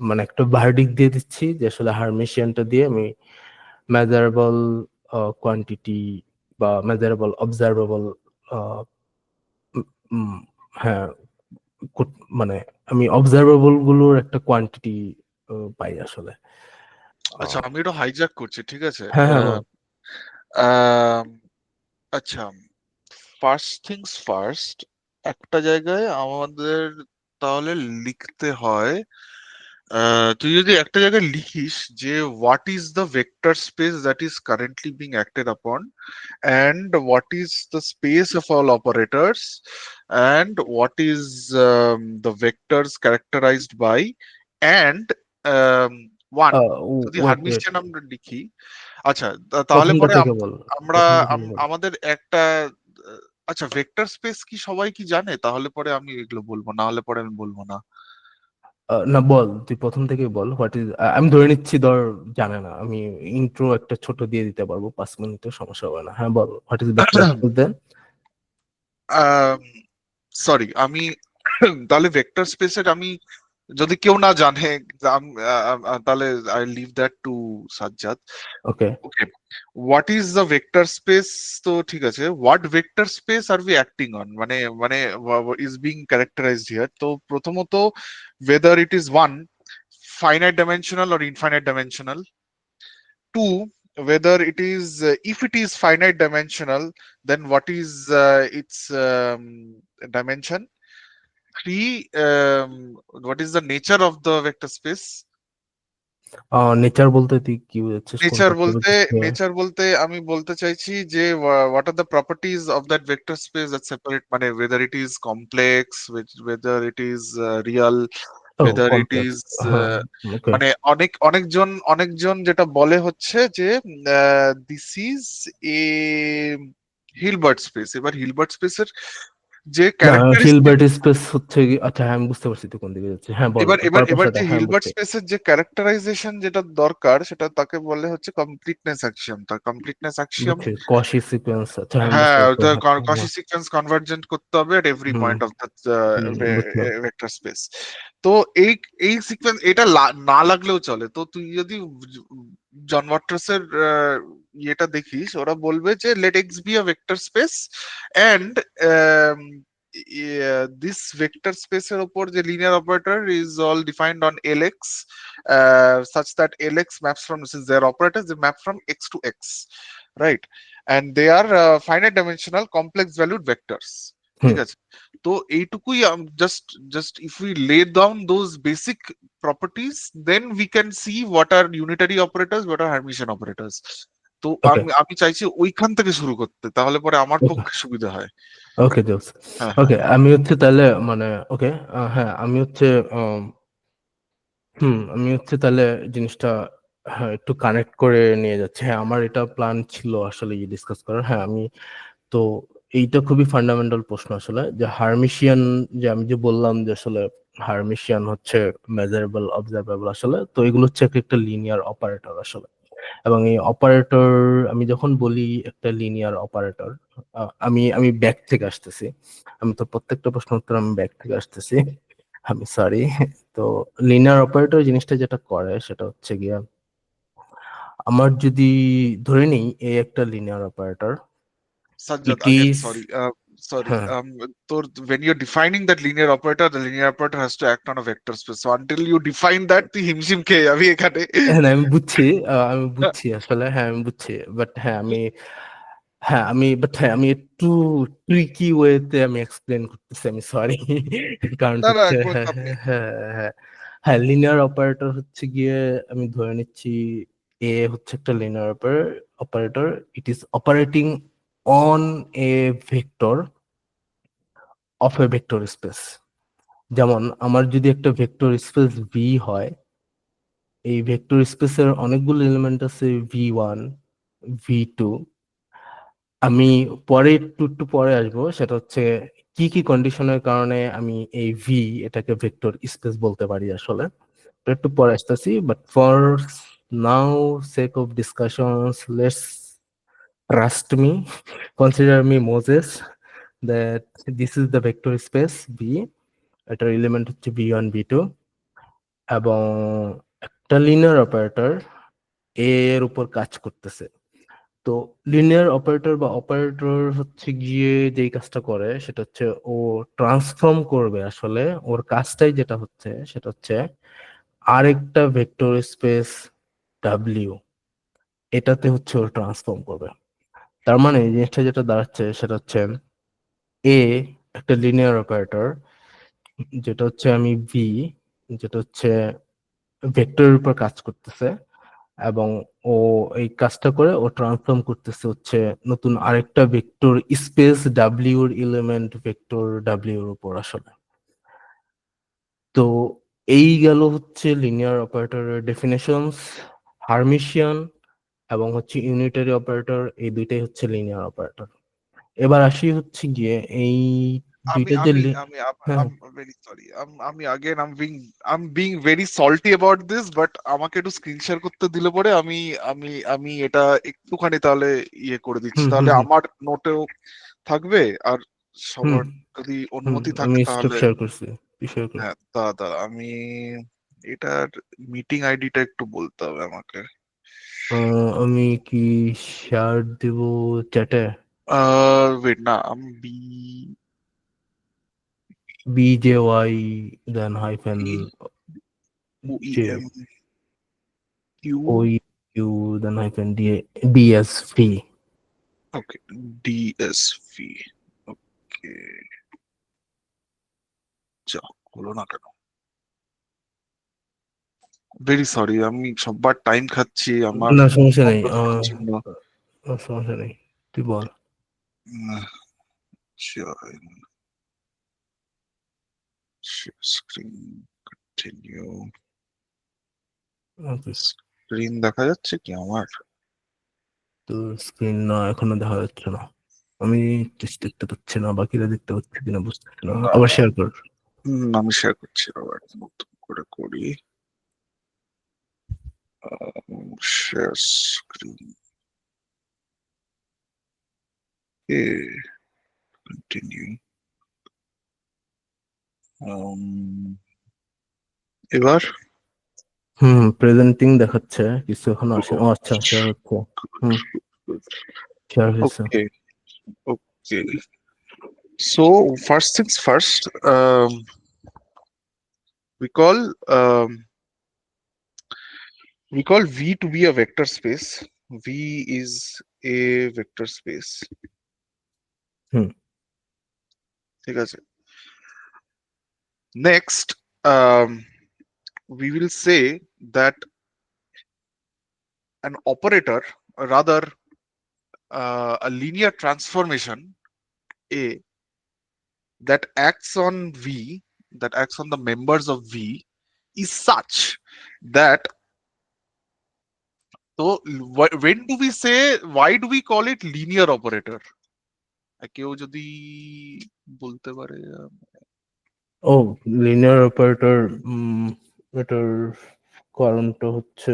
মানে একটা ভার্ডিক দিয়ে দিচ্ছি যে আসলে হার্মিশিয়ানটা দিয়ে আমি মেজারেবল কোয়ান্টিটি বা মেজারেবল অবজারভেবল, হ্যাঁ, মানে আমি অবজারভেবল গুলোর একটা কোয়ান্টিটি পাই আসলে। আচ্ছা, আহ, আমি এটা হাইজ্যাক করছি, ঠিক আছে? হ্যাঁ হ্যাঁ বল। আহ, আচ্ছা, ফার্স্ট থিংস ফার্স্ট, একটা জায়গায় আমাদের তাহলে লিখতে হয়, তুই যদি একটা জায়গায় লিখিস যে what is the vector space that is currently being acted আপন, and what is the space of all operators, and what is the vectors characterized by, and um, one, যদি ওয়েট ওয়েট, হার্মিশিয়ান আমরা লিখি। আচ্ছা, তাহলে প্রথমটা পরে থেকে বল, আমরা প্রথমটা থেকে বল। আমাদের একটা আচ্ছা, ভেক্টর স্পেস কি সবাই কি জানে? তাহলে পরে আমি এগুলো বলবো, না হলে পরে আমি বলবো না। না বল, তুই প্রথম থেকে বল হোয়াট ইজ। আমি ধরে নিচ্ছি ধর জানে না, আমি ইন্ট্রো একটা ছোট দিয়ে দিতে পারবো 5 মিনিটের, সমস্যা হবে না। হ্যাঁ বল, what is vector space then. Sorry, আমি তাহলে ভেক্টর স্পেসের আমি যদি কেউ না জানে, তাহলে I leave that to Sajjad. Okay, okay, what is the vector space? তো ঠিক আছে, what vector space are we acting on, মানে মানে ইজ বিং ক্যারেক্টারাইজড হিয়ার। তো প্রথমত, whether it is one, finite dimensional or infinite dimensional. Two, whether it is if it is finite dimensional, then what is its dimension. Three, what is the nature of the vector space? Nature বলতে তুই কি বোঝাচ্ছিস, nature কোনটা কি বলতে বোঝাচ্ছিস? Nature বলতে আমি বলতে চাইছি যে what are the properties of that vector space that separate, মানে whether it is complex, whether it is real, ও whether it কমপ্লেক্স। is হ্যাঁ, ওকে। মানে অনেকজন যেটা বলে হচ্ছে যে this is a Hilbert space. এবার হিলবার্ট স্পেসের যে না, ক্যারেক্টারিস্টিক, হিলবার্ট স্পেস হচ্ছে আচ্ছা, হ্যাঁ, আমি বুঝতে পারছি তুই কোন দিকে যাচ্ছিস। হ্যাঁ, বল এবার তোর এবার এবার পারপাসটা, যে হ্যাঁ হিলবার্ট বুঝছি। স্পেসের যে ক্যারেক্টারাইজেশন যেটা দরকার, সেটা তাকে বলে হচ্ছে কমপ্লিটনেস অ্যাক্সিওম। তার কমপ্লিটনেস অ্যাক্সিওম, বুঝছি, কশি সিকোয়েন্স, আচ্ছা হ্যাঁ বুঝতে হ্যাঁ, পারছি, ওটা হ্যাঁ কশি হ্যাঁ। সিকোয়েন্স কনভার্জেন্ট করতে হবে at every hmm point of the বুঝলাম। Vector space. তো এই এই সিকোয়েন্স এটা না লাগলেও চলে। তো তুই যদি জন ওয়াট্রাসের ইয়েটা দেখিস, ওরা বলবে যে let X be a vector space and this vector স্পেসের ওপর যে linear operator is all defined on LX, such that lx maps from, this is their operators, they map from x to x, right? And they are finite dimensional complex valued vectors, ঠিক হুম, আছে? তো এইটুকুই, just if we lay down those basic properties, then we can see what are unitary operators, what are Hermitian operators. তো ওকে আমি আমি চাইছি ওইখান থেকে শুরু করতে, তাহলে পরে আমার ওকে পক্ষে সুবিধা হয়। ওকে জোস। হ্যাঁ, হ্যাঁ। ওকে, আমি হচ্ছে তাহলে মানে ওকে, হ্যাঁ আমি হচ্ছে আমি হচ্ছে তাহলে জিনিসটা, হ্যাঁ, একটু কানেক্ট করে নিয়ে যাচ্ছি। হ্যাঁ, আমার এটা প্ল্যান ছিল আসলে ডিসকাস করার। হ্যাঁ, আমি তো এইটা খুবই ফান্ডামেন্টাল প্রশ্ন আসলে, যে হার্মিশিয়ান, যে আমি যে বললাম যে আসলে হার্মিশিয়ান হচ্ছে মেজারেবল অবজারভেবল আসলে, তো এগুলো হচ্ছে এক একটা লিনিয়ার অপারেটর আসলে। এবং এই অপারেটর, আমি যখন বলি একটা লিনিয়ার অপারেটর, আমি আমি ব্যাক থেকে আসতেছি। আমি তো প্রত্যেকটা প্রশ্ন উত্তর আমি ব্যাক থেকে আসতেছি, আমি সরি। তো লিনিয়ার অপারেটর জিনিসটা যেটা করে সেটা হচ্ছে গিয়া, আমার যদি ধরে নিই এই একটা linear operator, Sajjad, it again, is, sorry. হ্যাঁ So when you're defining that linear operator, the linear operator has to act on a vector space. So until you define that, তুই হিমশিম খেয়ে যাবি এখানে। হ্যাঁ, না, আমি বুঝছি আসলে, হ্যাঁ আমি বুঝছি, বাট হ্যাঁ আমি একটু ট্রিকি ওয়েতে আমি এক্সপ্লেন করতেছি, আমি সরি। কারণ না, না, হচ্ছে, কোনো হ্যাঁ চাপ হ্যাঁ নেই। হ্যাঁ হ্যাঁ হ্যাঁ লিনিয়ার অপারেটর হচ্ছে গিয়ে, আমি ধরে নিচ্ছি এ হচ্ছে একটা linear operator, it is operating on a vector of A vector space. যেমন আমার যদি একটা ভেক্টর স্পেস ভি হয়, এই ভেক্টর স্পেসের অনেকগুলো এলিমেন্ট আছে, ভি 1, ভি 2। আমি পরে একটু পরে আসবো, সেটা হচ্ছে কি কি কন্ডিশনের কারণে আমি এই এটাকে ভেক্টর স্পেস বলতে পারি আসলে, তো একটু পরে আসতেছি। But for now, sake of discussions, let's trust me, consider me Moses, that this is the vector space V. এটার এলিমেন্ট হচ্ছে ভি 1 ভি 2, এবং একটা লিনিয়ার অপারেটর এর উপর কাজ করতেছে। তো লিনিয়ার অপারেটর বা অপারেটর হচ্ছে গিয়ে যেই কাজটা করে সেটা হচ্ছে ও ট্রান্সফর্ম করবে আসলে, ওর কাজটাই যেটা হচ্ছে সেটা হচ্ছে আরেকটা ভেক্টর স্পেস ডাব্লিউ, এটাতে হচ্ছে ও ট্রান্সফর্ম করবে। তার মানে এই জিনিসটা যেটা দাঁড়াচ্ছে সেটা হচ্ছে এ একটা লিনিয়ার অপারেটর, যেটা হচ্ছে আমি যেটা হচ্ছে ভেক্টরের উপর কাজ করতেছে, এবং ও এই কাজটা করে ও ট্রান্সফর্ম করতেছে হচ্ছে নতুন আরেকটা ভেক্টর স্পেস ডাব্লিউ এর এলিমেন্ট ভেক্টর ডাব্লিউ এর উপর আসলে। তো এই গেল হচ্ছে লিনিয়ার অপারেটরের ডেফিনেশনস, হার্মিশিয়ান এবং হচ্ছে ইউনিটারি অপারেটর, এই দুইটাই হচ্ছে লিনিয়ার অপারেটর। এবার আসি হচ্ছে গিয়ে এই আমি দুইটা যে আমি আমি হ্যাঁ I'm very sorry. আমি again I'm being very salty about this, but আমাকে একটু স্ক্রিন শেয়ার করতে দিলে পরে আমি এটা একটুখানি তাহলে ইয়ে করে দিচ্ছি, হুম হুম তাহলে হুম আমার নোটেও থাকবে, আর হুম সবার যদি হুম অনুমতি থাকে আমি স্টপ তাহলে। শেয়ার করছি, শেয়ার করছি। হ্যাঁ, দাদা, আমি এটার মিটিং আইডিটা একটু বলতে হবে আমাকে। আমি কি শেয়ার দিব চ্যাটে? ওয়েট, না, আমি BJY then hyphen J Q, OU then hyphen DSV. Okay, DSV, okay, যা হলো না কেন? ভেরি সরি, আমি সববার টাইম খাচ্ছি আমার না সমস্যা নেই, জন্য। সমস্যা নেই, তুই বল। Screen continue. ওকে, স্ক্রিন দেখা যাচ্ছে কি আমার? তোর স্ক্রিন না এখনো দেখা যাচ্ছে না, আমি just দেখতে পাচ্ছি না, বাকিরা দেখতে পাচ্ছে কিনা বুঝতেছি না, না, আবার শেয়ার কর। আমি শেয়ার করছি, আবার নতুন করে করি। শেয়ার স্ক্রিন, এ কন্টিনিউ। এবার প্রেজেন্টিং দেখাচ্ছে, কিছু এখনো আসে, ও আচ্ছা শেয়ার হচ্ছে। হুম, শেয়ার হয়েছে। Okay, okay. So first things first, we call um, we call V to be a vector space. V is a vector space. হুম ঠিক আছে। Next, um, we will say that an operator, or rather a linear transformation A that acts on V, that acts on the members of V, is such that, so when do we say, why do we call it linear operator? কেউ যদি বলতে পারে? ও, linear operator, এটার কারণটা হচ্ছে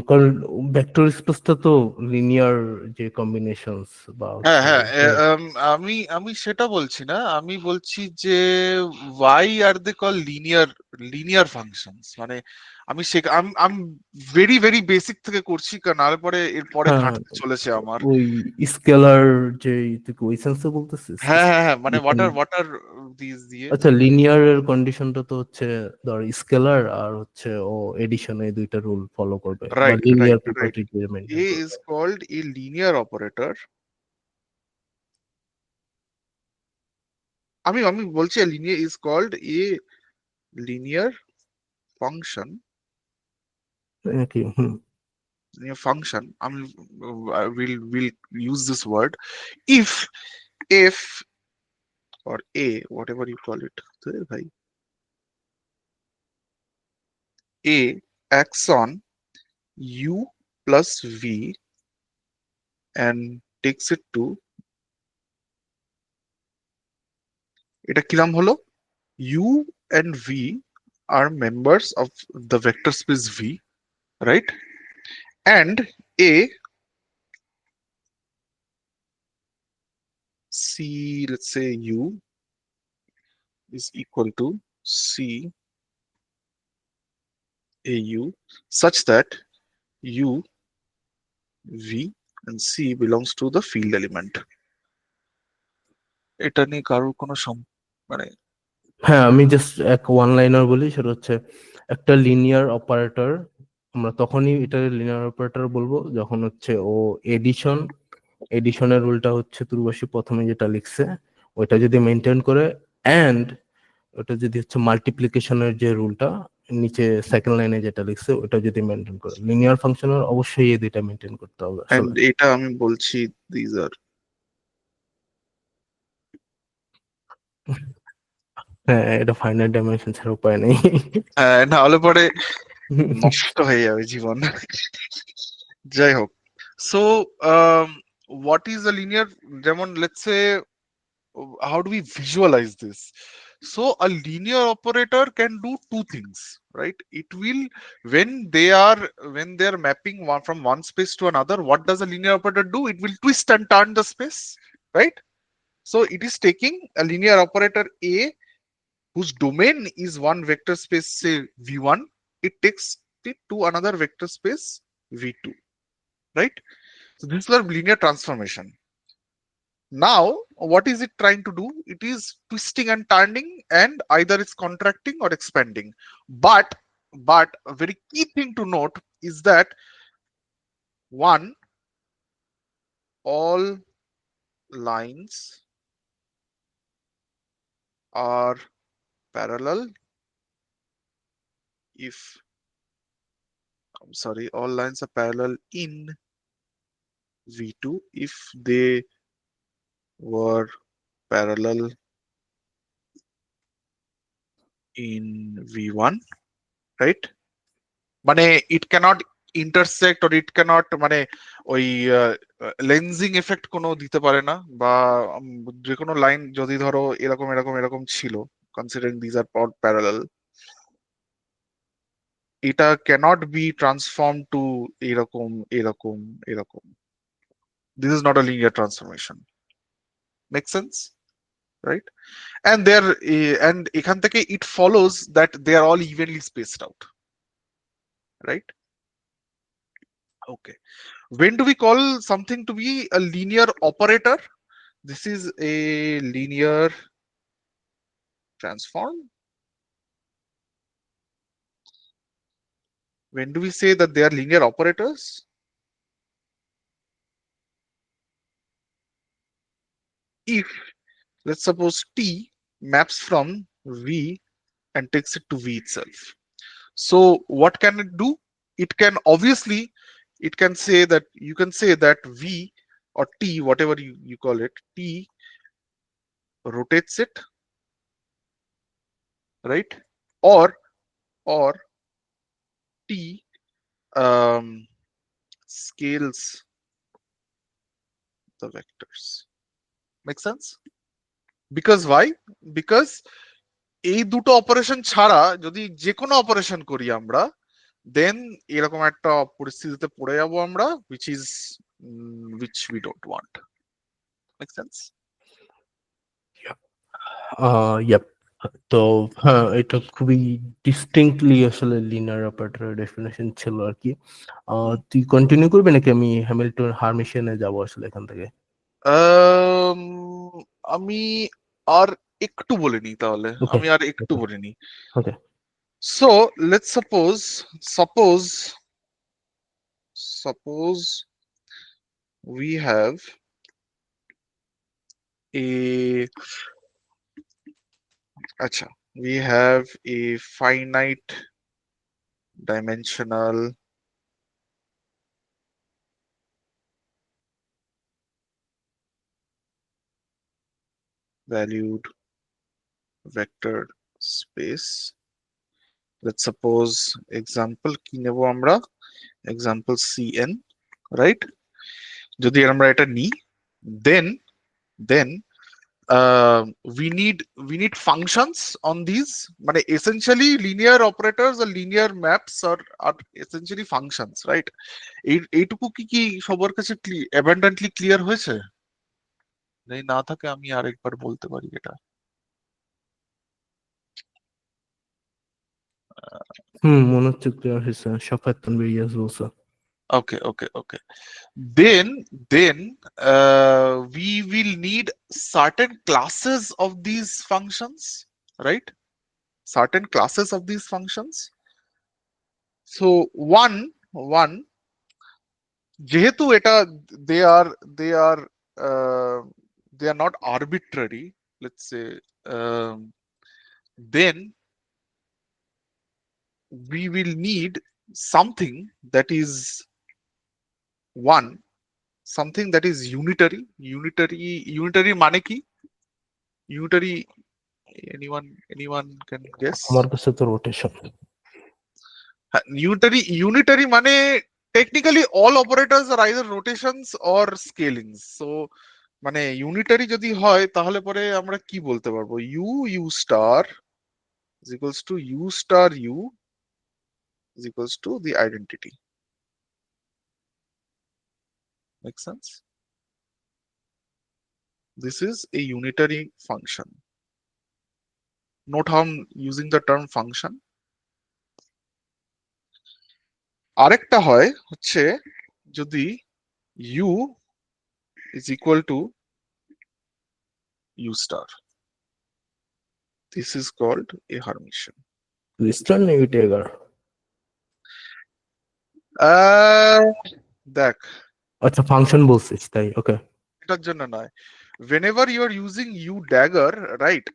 কারণ vector স্পেসটা তো লিনিয়ার যে কম্বিনেশনস বা হ্যাঁ, হচ্ছে হ্যাঁ, আমি আমি সেটা বলছি না, আমি বলছি যে why are they called linear functions, মানে আমি সে আমি ভেরি ভেরি বেসিক থেকে করছি, কারণ নাহলে পরে এরপরে হ্যাঁ, খাটতে চলেছে আমার। ওই স্কেলার যে, তুই কি ওই সেন্সে বলতেছিস? হ্যাঁ, হ্যাঁ, হ্যাঁ, মানে ওয়াটার দিস দিয়ে। আচ্ছা, লিনিয়ার এর কন্ডিশনটা তো হচ্ছে ধর স্কেলার আর হচ্ছে ও এডিশন, এই দুইটা রুল ফলো করবে বা right, linear right, right. Property দিয়ে মেনটেন এ করবে। Is called a linear operator. আমি বলছি linear is called a linear function. নাকি? Hmm. Function, I mean, will use this word if f or a, whatever you call it, তো ভাই, a acts on u plus v and takes it to, এটা কিরাম হলো, u and v are members of the vector space v, right? And a, c, let's say u is equal to c a u, such that u, v and c belongs to the field element. এটা নিয়ে কারোর কোনো মানে? হ্যাঁ, আমি just এক one liner বলি, সেটা হচ্ছে একটা লিনিয়ার অপারেটর, আমরা তখনই এটা লিনিয়ার অপারেটর বলবো যখন হচ্ছে ও এডিশন, এডিশনের রুলটা হচ্ছে তুর্বাসী প্রথমে যেটা লিখছে ওইটা যদি মেনটেন করে, অ্যান্ড ওটা যদি হচ্ছে মাল্টিপ্লিকেশনের যে রুলটা নিচে সেকেন্ড লাইনে যেটা লিখছে ওটা যদি মেনটেন করে, লিনিয়ার ফাংশনের অবশ্যই এই দুইটা মেনটেন করতে হবে and আসলে। এটা আমি বলছি these are, হ্যাঁ, এটা ফাইনাইট ডাইমেনশন ছাড়া উপায় নেই। হ্যাঁ, না হলে পরে নষ্ট হয়ে যাবে জীবন। যাই হোক, so what is a linear, যেমন let's say, how do we visualize this? So a linear operator can do two things, right? It will, when they are mapping one from one space to another, what does a linear operator do? It will twist and turn the space, right? So it is taking a linear operator A whose domain is one vector space, say v1, it takes it to another vector space v2, right? So this is a linear transformation. Now what is it trying to do? It is twisting and turning, and either it's contracting or expanding. But a very key thing to note is that, one, all lines are parallel if I'm sorry, all lines are parallel in V2 if they were parallel in V1, right? মানে it cannot intersect or it cannot মানে ওই lensing effect কোনো দিতে পারে না, বা যে কোনো লাইন যদি ধরো এরকম এরকম এরকম ছিল, কনসিডারিং দিস আর প্যারালাল, এটা ক্যানট বি ট্রান্সফর্ম টু এরকম এরকম এরকম। This is not a linear transformation. Make sense, right? and they're and এখান থেকে it follows that they are all evenly spaced out, right? Okay, when do we call something to be a linear operator? This is a linear transform. When do we say that they are linear operators? If, let's suppose, T maps from V and takes it to V itself. So what can it do? It can obviously, it can say that, you can say that V or T, whatever you call it, T rotates it, right? Or T scales the vectors. Make sense? Because why? Because এই দুটো operation ছাড়া যদি যে কোনো operation করি আমরা, দেন এরকম একটা পরিস্থিতিতে পড়ে যাবো আমরা, which we don't want. Make sense? Yup. তো হ্যাঁ, এটা খুবই ডিস্টিংক্টলি আসলে লিনিয়ার অপারেটরের ডেফিনেশন ছিল আর কি। তুই কন্টিনিউ করবি নাকি আমি হ্যামিল্টন হারমিশনে যাব আসলে এখান থেকে? আমি আর একটু বলে নিই তাহলে, ওকে আমি আর একটু বলে নিই। ওকে So let's suppose we have a acha we have a finite dimensional valued vector space. Let's suppose example কি নেব আমরা, example cn, right? যদি আমরা এটা নিই, then we need functions on these, মানে essentially linear operators or linear maps are essentially functions, right? এইটুকু কি সবার কাছে abundantly clear হয়েছে? যদি না থাকে আমি আরেকবার বলতে পারি এটা। মনে হচ্ছে ক্লিয়ার হয়েছে, শাফাত তানভীর ইয়াস বলছে। Okay. Then we will need certain classes of these functions, right? Certain classes of these functions. So one যেহেতু এটা they are they are not arbitrary, let's say, then we will need something that is something that is unitary মানে কি? Unitary, anyone can guess? আমার কাছে তো rotation. Unitary মানে technically all operators are either rotations or scalings. So মানে unitary যদি হয় তাহলে পরে আমরা কি বলতে পারবো? u star is equals to u star u is equals to the identity. Make sense? This is a unitary function. Note how I'm using the term function. আরেকটা হয় হচ্ছে যদি u is equal to u star. This is called a Hermitian. ক্রিস্টাল নেভিটেগার। দেখ, আচ্ছা function বলছিস তাই, ওকে। এটার জন্য নয়, whenever you are using u dagger, right?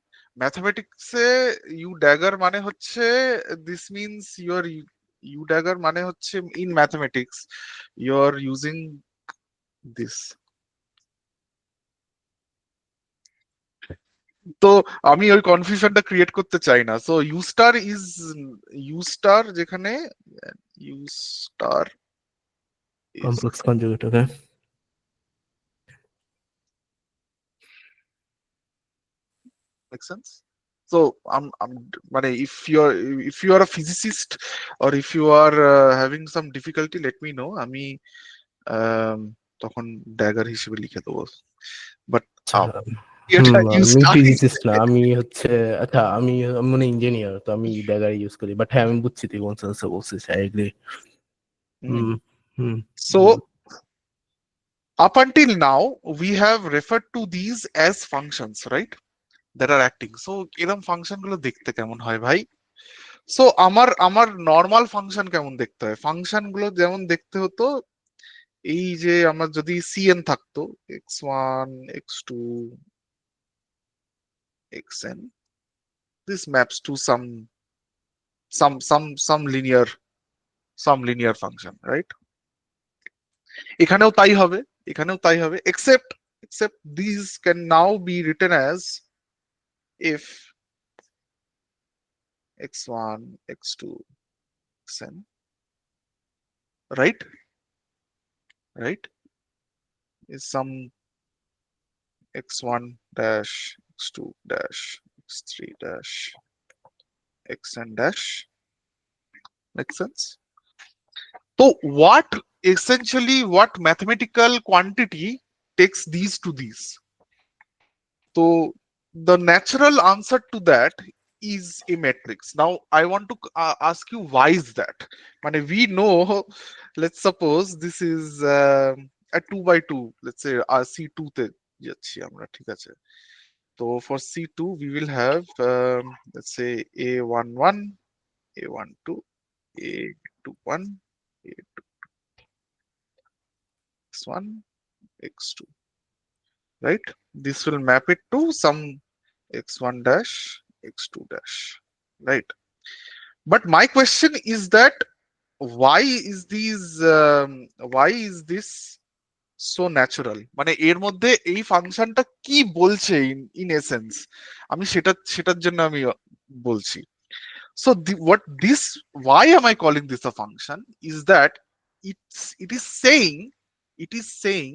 ম্যাথমেটিক্সে ইউ ড্যাগার মানে হচ্ছে, this means your u dagger মানে হচ্ছে in mathematics you are using this. তো আমি ওই কনফিউশনটা ক্রিয়েট করতে চাই না। সো ইউ স্টার, যেখানে u star is Complex conjugate, okay? Make sense? So মানে if you are a physicist or if you are having some difficulty, let me know. আমি আম, তখন ড্যাগার হিসেবে লিখে দেবো। বাট আচ্ছা, এটা ইউ আমি স্টার ফিজিসিস্ট না, আমি হচ্ছে, আচ্ছা আমি মানে ইঞ্জিনিয়ার, তো আমি ড্যাগার ইউজ করি, বাট হ্যাঁ আমি বুঝছি তুই কোন সেন্সে বলছিস, I agree. Hmm hmm so up until now we have referred to these as functions, right, that are acting. So এরকম ফাংশন গুলো দেখতে কেমন হয় ভাই? সো আমার আমার নর্মাল ফাংশন কেমন দেখতে হয়? ফাংশন গুলো যেমন দেখতে হতো, এই যে আমার যদি সিএন থাকতো, x1 x2 xn, this maps to some linear function, right? এখানেও তাই হবে, এখানেও তাই হবে, except these can now be written as if x1 x2 xn, right, right, is some x1 dash x2 dash x3 dash xn dash. Make sense? So what mathematical quantity takes these to these? So the natural answer to that is a matrix. Now I want to ask you, why is that? মানে we know, let's suppose this is a 2 by 2, let's say C2 তে যাচ্ছি আমরা, ঠিক আছে? তো for C2 we will have let's say A11, A12, A21, A2, X1, X2, right? This will map it to some x1 dash x2 dash, right? But my question is that why is these why is this so natural? মানে এর মধ্যে এই ফাংশনটা কি বলছে in essence, আমি সেটার জন্য আমি বলছি। So what this, why am I calling this a function, is that it is saying, it is saying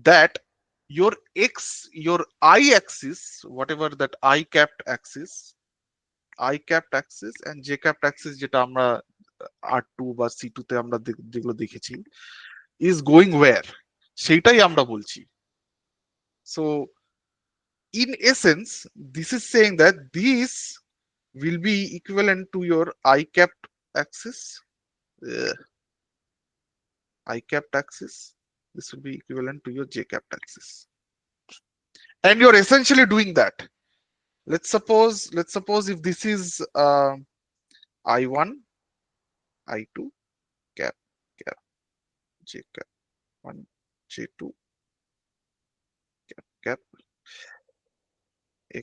that your your I axis, whatever that I capped axis and j capped axis, যেটা আমরা R2 বা C2 তে আমরা যেগুলো দেখেছি, is going where, সেটাই আমরা বলছি। So in essence this is saying that this will be equivalent to your I capped axis, uh, I capped axis, this will be equivalent to your j capped axis, and you're essentially doing that. Let's suppose if this is I1 I2 cap cap j cap 1 j2 cap cap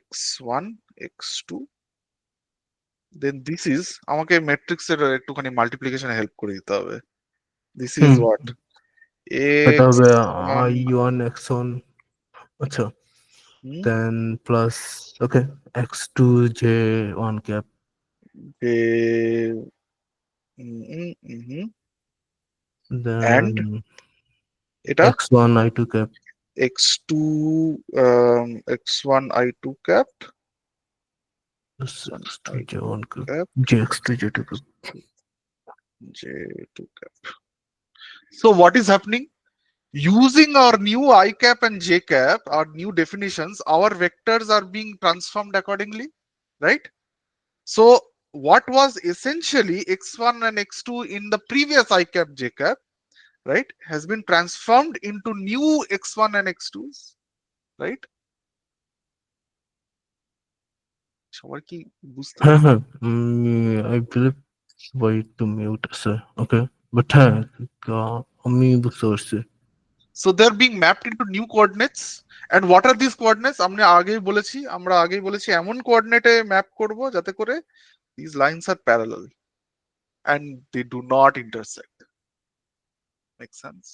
x1 x2, then this is, আমাকে ম্যাট্রিক্সের একটুখানি মাল্টিপ্লিকেশনে help করে দিতে হবে। This is hmm what, এটা হবে x1 i1 x1, আচ্ছা, hmm, then plus, okay, x2 j1 cap, j mm, then and এটা x1 i2 cap x2 x1 I2 cap plus x1 x2 I2 j1 cap cap jx2 j2 cap. j2 cap. So what is happening? Using our new I cap and j cap, our new definitions, our vectors are being transformed accordingly, right? So what was essentially x1 and x2 in the previous I cap j cap, right, has been transformed into new x1 and x2s, right? সবার কি বুঝতে হ্যাঁ পেরেছে? হ্যাঁ, I believe সবাই একটু mute আছে, ওকে, but হ্যাঁ আমি বুঝতে পারছি। So they're being mapped into new coordinates. And what are these coordinates? আমরা আগেই বলেছি এমন কোঅর্ডিনেটে ম্যাপ করব যাতে করে these lines are parallel and they do not intersect. Make sense?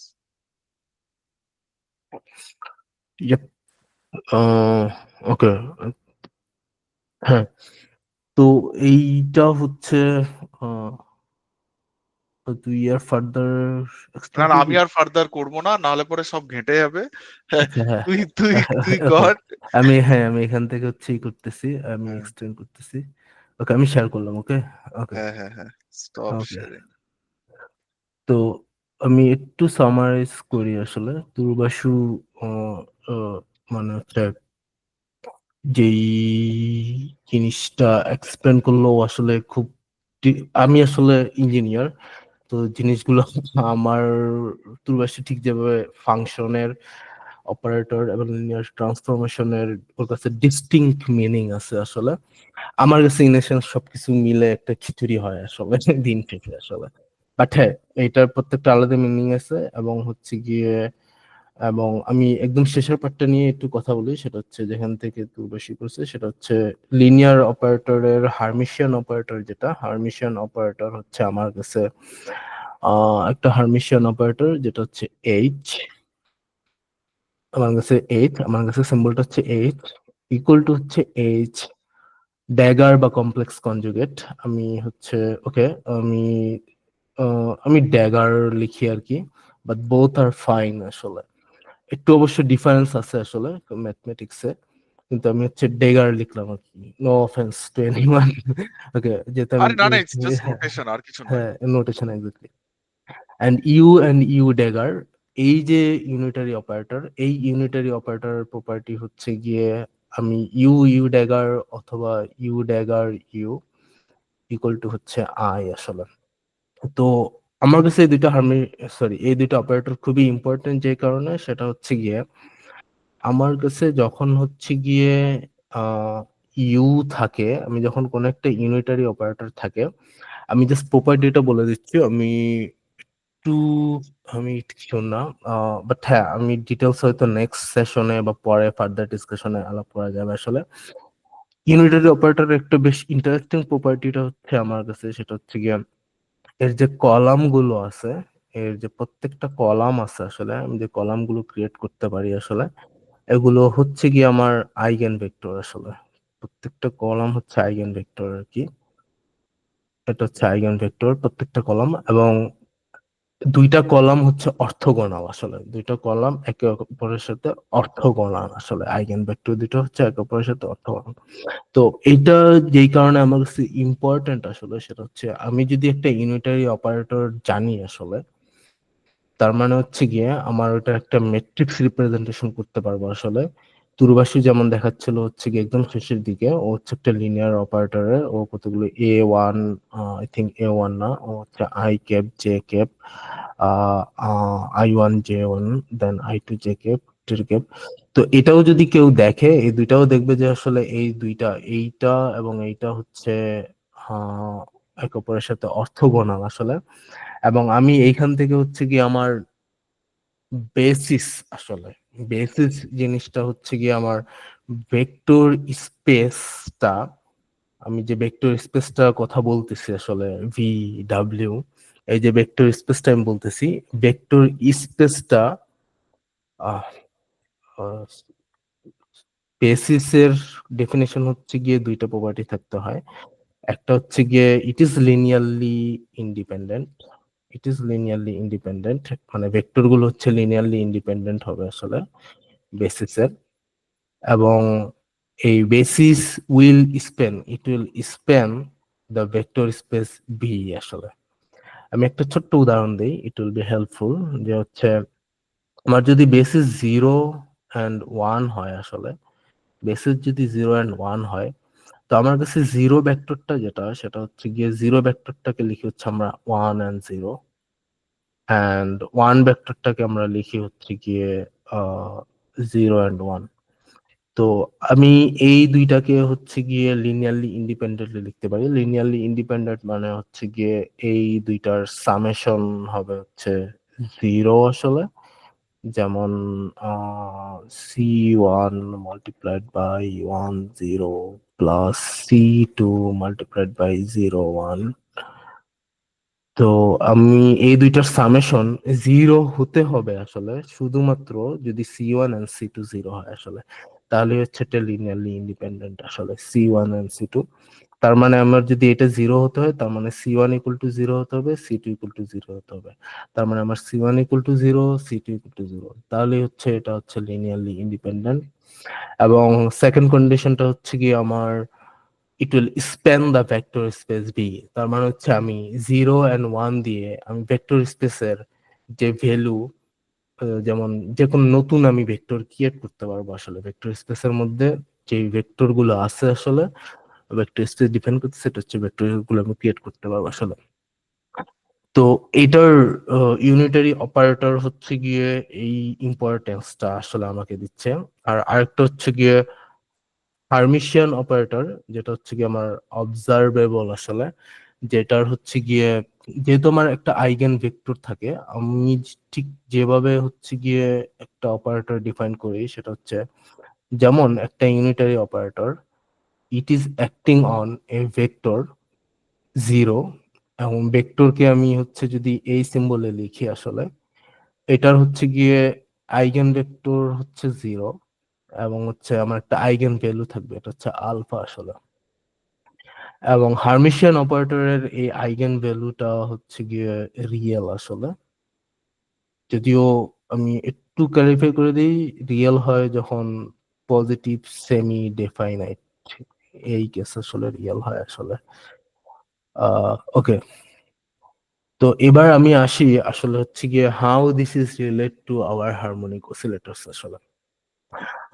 Yep. ওকে, হ্যাঁ। তো এইটা হচ্ছে তুই আর ফার্দার না এক্সটেন্ড না, করবি? আমি আর ফার্দার করবো না, নাহলে পরে সব ঘেঁটে যাবে। আচ্ছা, হ্যাঁ। তুই তুই তুই ওকে, কর। আমি এখান থেকে হচ্ছে করতেছি, আমি হ্যাঁ এক্সটেন্ড করতেছি। ওকে, আমি শেয়ার করলাম। ওকে, ওকে, হ্যাঁ হ্যাঁ হ্যাঁ, স্টপ ওকে। শেয়ারিং। তো আমি একটু সামারাইজ করি আসলে। দুর্বাসু আহ, আহ, মানে হচ্ছে যেই জিনিসটা এক্সপ্লেন করলো আসলে খুব আমি আসলে ইঞ্জিনিয়ার, তো জিনিসগুলো আমার তুলবাসী ঠিক যেভাবে ফাংশনের অপারেটর এবং লিনিয়ার ট্রান্সফরমেশনের ওর কাছে ডিস্টিংক্ট মিনিং আছে আসলে। আমার কাছে ইনেশন সবকিছু মিলে একটা খিচুড়ি হয় আসলে দিন থেকে আসলে। বাট হ্যাঁ, এটার প্রত্যেকটা আলাদা মিনিং আছে এবং হচ্ছে গিয়ে, এবং আমি একদম শেষের পার্টটা নিয়ে একটু কথা বলি, সেটা হচ্ছে যেখান থেকে তুলসী করছে, সেটা হচ্ছে লিনিয়ার অপারেটরের হার্মিশিয়ান অপারেটর। যেটা হার্মিশিয়ান অপারেটর হচ্ছে আমার কাছে একটা হার্মিশিয়ান অপারেটর যেটা হচ্ছে এইচ। আমার কাছে সিম্বলটা হচ্ছে এইচ, ইকুয়াল টু হচ্ছে এইচ ড্যাগার বা কমপ্লেক্স কনজুগেট। আমি হচ্ছে ওকে, আমি আমি ড্যাগার লিখি আর কি, বাট বোথ আর ফাইন আসলে। একটু অবশ্য ডিফারেন্স আছে আসলে ম্যাথমেটিক্সে, কিন্তু আমি হচ্ছে ডেগার লিখলাম আর কি। No offence to anyone. Okay, যেহেতু আমি আরে না না, ইটস জাস্ট নোটেশন, আর কিছু নয়। হ্যাঁ, notation exactly. And U dagger, এই যে ইউনিটারি অপারেটর, এই ইউনিটারি অপারেটর প্রপার্টি হচ্ছে গিয়ে আমি ইউ ড্যাগার অথবা U dagger U equal to হচ্ছে আই আসলে। তো আমার কাছে এই দুইটা অপারেটর খুবই ইম্পর্টেন্ট। যে কারণে সেটা হচ্ছে গিয়ে আমার কাছে যখন হচ্ছে গিয়ে আহ ইউ থাকে, আমি যখন কোন একটা ইউনিটারি অপারেটর থাকে, আমি জাস্ট প্রপার্টিটা বলে দিচ্ছি। একটু আমি শিওর না, বাট হ্যাঁ, আমি ডিটেলস হয়তো নেক্সট সেশনে বা পরে ফার্দার ডিসকাশনে আলাপ করা যাবে আসলে। ইউনিটারি অপারেটরের একটা বেশ ইন্টারেস্টিং প্রপার্টিটা হচ্ছে আমার কাছে, সেটা হচ্ছে গিয়ে এর যে কলাম গুলো আছে, এর যে প্রত্যেকটা কলাম আছে আসলে, আমি যে কলাম গুলো ক্রিয়েট করতে পারি আসলে, এগুলো হচ্ছে কি আমার আইগেন ভেক্টর আসলে। প্রত্যেকটা কলাম হচ্ছে আইগেন ভেক্টর আর কি। এটা হচ্ছে আইগেন ভেক্টর প্রত্যেকটা কলাম, এবং দুইটা কলাম হচ্ছে অর্থগোনাল আসলে। দুইটা কলাম একে অপরের সাথে অর্থগোনাল আসলে, আইগেন ভেক্টর দুটো হচ্ছে একে অপরের সাথে অর্থগোনাল। তো এইটা যেই কারণে আমার কাছে ইম্পর্টেন্ট আসলে, সেটা হচ্ছে আমি যদি একটা ইউনিটারি অপারেটর জানি আসলে, তার মানে হচ্ছে গিয়ে আমার ওটা একটা ম্যাট্রিক্স রিপ্রেজেন্টেশন করতে পারবো আসলে। তুরবাসী যেমন দেখাচ্ছিল হচ্ছে গিয়ে একদম শেষের দিকে, ও হচ্ছে একটা লিনিয়ার অপারেটরে, ও কতগুলো A1, আই থিঙ্ক A1 না, ও হচ্ছে I cap J cap, I1 J1, then I2 J cap টের ক্যাপ। তো এটাও যদি কেউ দেখে, এই দুইটাও দেখবে যে আসলে এই দুইটা, এইটা এবং এইটা হচ্ছে আহ একে অপরের সাথে অর্থগোনাল আসলে। এবং আমি এইখান থেকে হচ্ছে কি আমার বেসিস আসলে, বেসিস জিনিসটা হচ্ছে কি আমার ভেক্টর স্পেসটা, আমি যে ভেক্টর স্পেসটা কথা বলতেছি আসলে, VW, এই যে ভেক্টর স্পেসটা আমি বলতেছি, ভেক্টর স্পেসটা বেসিসের ডেফিনেশন হচ্ছে গিয়ে দুইটা প্রপার্টি থাকতে হয়। একটা হচ্ছে গিয়ে ইট ইজ লিনিয়ারলি ইন্ডিপেন্ডেন্ট। মানে ভেক্টর গুলো হচ্ছে লিনিয়ারলি ইন্ডিপেন্ডেন্ট হবে আসলে বেসিসের। এবং এই basis will span the vector space V আসলে। আমি একটা ছোট্ট উদাহরণ দিই, ইট উইল বি হেল্পফুল। যে হচ্ছে আমার যদি বেসিস 0 and 1 হয় আসলে, বেসিস যদি 0 and 1 হয়, তো আমার কাছে জিরো ভেক্টরটা যেটা, সেটা হচ্ছে গিয়ে জিরো ভেক্টরটাকে লিখি হচ্ছে আমরা 1 and 0, অ্যান্ড ওয়ান ভেক্টরটাকে আমরা লিখি হচ্ছে গিয়ে 0 and 1। তো আমি এই দুইটাকে হচ্ছে গিয়ে লিনিয়ারলি ইন্ডিপেন্ডেন্টলি লিখতে পারি। লিনিয়ারলি ইন্ডিপেন্ডেন্ট মানে হচ্ছে গিয়ে এই দুইটার সামেশন হবে হচ্ছে 0 আসলে। যেমন C1 multiplied by 1 0 plus C2 multiplied by 0 1. তো আমি এই দুইটার সামেশন জিরো হতে হবে আসলে শুধুমাত্র যদি C1 and C2 জিরো হয় আসলে, তাহলে হচ্ছে এটা লিনিয়ারলি ইন্ডিপেন্ডেন্ট আসলে C1 and C2। তার মানে আমার যদি এটা জিরো হতে হয়, তার মানে C1 ইকুয়াল টু জিরো হতে হবে, C2 ইকুয়াল টু জিরো হতে হবে। তার মানে আমার C1 equal to zero, C2 equal to zero, তাহলে হচ্ছে এটা হচ্ছে লিনিয়ারলি ইন্ডিপেন্ডেন্ট। এবং সেকেন্ড কন্ডিশনটা হচ্ছে কি আমার it will span the vector space V. তার মানে হচ্ছে আমি 0 and 1 দিয়ে আমি ভেক্টর স্পেসের যে ভ্যালু, যেমন যে কোনো নতুন আমি ভেক্টর ক্রিয়েট করতে পারবো আসলে ভেক্টর স্পেসের মধ্যে। যে ভেক্টর গুলো আছে আসলে ভেক্টর স্পেস ডিফাইন করতে, সেটা হচ্ছে ভেক্টর গুলো আমি ক্রিয়েট করতে পারবো আসলে। তো এটার ইউনিটারি অপারেটর হচ্ছে গিয়ে এই ইম্পর্টেন্সটা আসলে আমাকে দিচ্ছে। আর আরেকটা হচ্ছে গিয়ে হার্মিশিয়ান অপারেটর, যেটা হচ্ছে গিয়ে আমার অবজারভেবল আসলে, যেটার হচ্ছে গিয়ে যেহেতু আমার একটা আইগেন ভেক্টর থাকে, আমি ঠিক যেভাবে হচ্ছে গিয়ে একটা অপারেটর ডিফাইন করি সেটা হচ্ছে, যেমন একটা unitary operator, it is acting on a vector zero, এবং ভেক্টরকে আমি হচ্ছে যদি এই সিম্বলে লিখি আসলে, এটার হচ্ছে গিয়ে আইগেন ভেক্টর হচ্ছে জিরো, এবং হচ্ছে আমার একটা আইগেন ভ্যালু থাকবে, এটা হচ্ছে আলফা আসলে। এবং হার্মিশিয়ান অপারেটরের এই আইগেন ভ্যালুটা হচ্ছে গিয়ে রিয়েল আসলে, যদিও আমি একটু ক্লারিফাই করে দিই, রিয়েল হয় যখন পজিটিভ সেমি ডেফাইনাইট, এই কেস আসলে রিয়েল হয় আসলে। ওকে, তো এবার আমি আসি আসলে হচ্ছে গিয়ে how this is relate to our harmonic oscillators আসলে।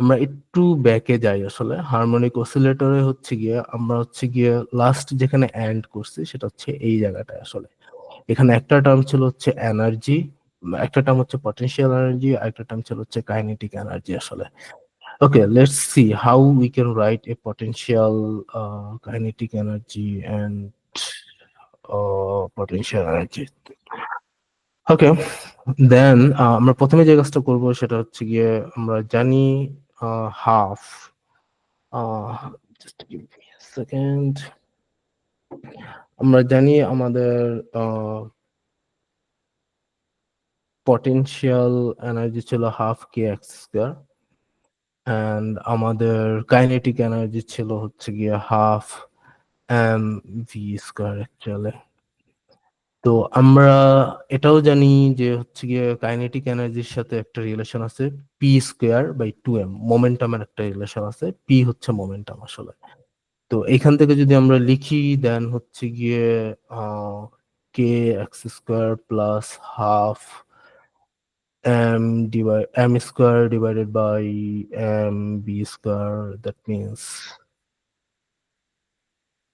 আমরা একটু ব্যাকে যাই আসলে, হারমোনিক অসিলেটরে হচ্ছে গিয়ে আমরা হচ্ছে গিয়ে লাস্ট যেখানে এন্ড করছি সেটা হচ্ছে এই জায়গাটায় আসলে। এখানে একটা টার্ম ছিল হচ্ছে এনার্জি, একটা টার্ম হচ্ছে পটেনশিয়াল এনার্জি, একটা টার্ম ছিল হচ্ছে কাইনেটিক এনার্জি আসলে। Okay, let's see how we can write a potential, kinetic energy and potential energy. Okay, then আমরা প্রথমে যে কাজটা করব সেটা হচ্ছে গিয়ে, আমরা জানি half, just give me second, আমরা জানি আমাদের পটেনশিয়াল এনার্জি ছিল half K x square, and আমাদের কাইনেটিক এনার্জি ছিল হচ্ছে গিয়ে half M V square actually. তো আমরা এটাও জানি যে হচ্ছে গিয়ে কাইনেটিক এনার্জির সাথে একটা রিলেশন আছে পি স্কোয়ার বাই 2m, মোমেন্টামের একটা রিলেশন আছে, পি হচ্ছে মোমেন্টাম আসলে। তো এখান থেকে যদি আমরা লিখি, দেন হচ্ছে গিয়ে k x square plus half m square divided by m b square, that means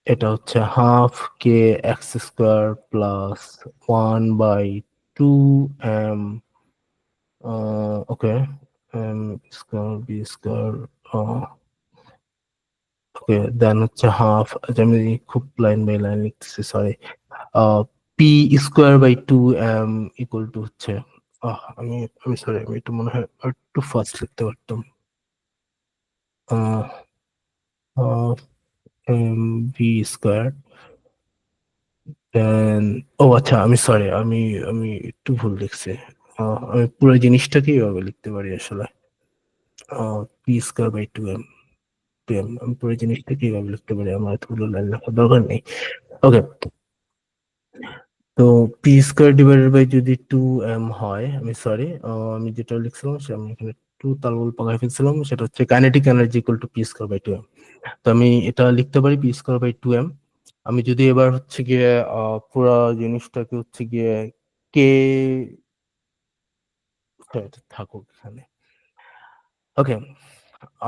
এটা হচ্ছে হাফ কে x square plus 1/2 m, okay, m square V square, okay, then হচ্ছে হাফ, আমি খুব লাইন বাই লাইন লিখতেছি, sorry, P square by 2m equal to হচ্ছে, আমি আমি sorry, আমি একটু মনে হয় একটু ফাস্ট লিখতে পারতাম, এম ভি স্কোয়ার, দেন, ও আচ্ছা, আমি সরি, আমি আমি একটু ভুল লিখছি। আমি পুরো জিনিসটাকে এইভাবে লিখতে পারি আসলে, পি স্কোয়ার বাই 2m, আমি পুরো জিনিসটাকে এইভাবে লিখতে পারি, আমার এতগুলো লাইন লেখার দরকার নেই। ওকে, তো পি স্কোয়ার ডিভাইডেড বাই যদি 2m হয়, আমি সরি, আমি যেটা লিখছিলাম সে আমি এখানে টু তালগোল পাকায় ফেলছিলাম, সেটা হচ্ছে kinetic energy equal to P square by 2m। তো আমি এটা লিখতে পারি পি স্কোয়ার বাই 2m। আমি যদি এবার হচ্ছে গিয়ে পুরো জিনিসটাকে হচ্ছে গিয়ে কে, থাকুক এখানে। ওকে,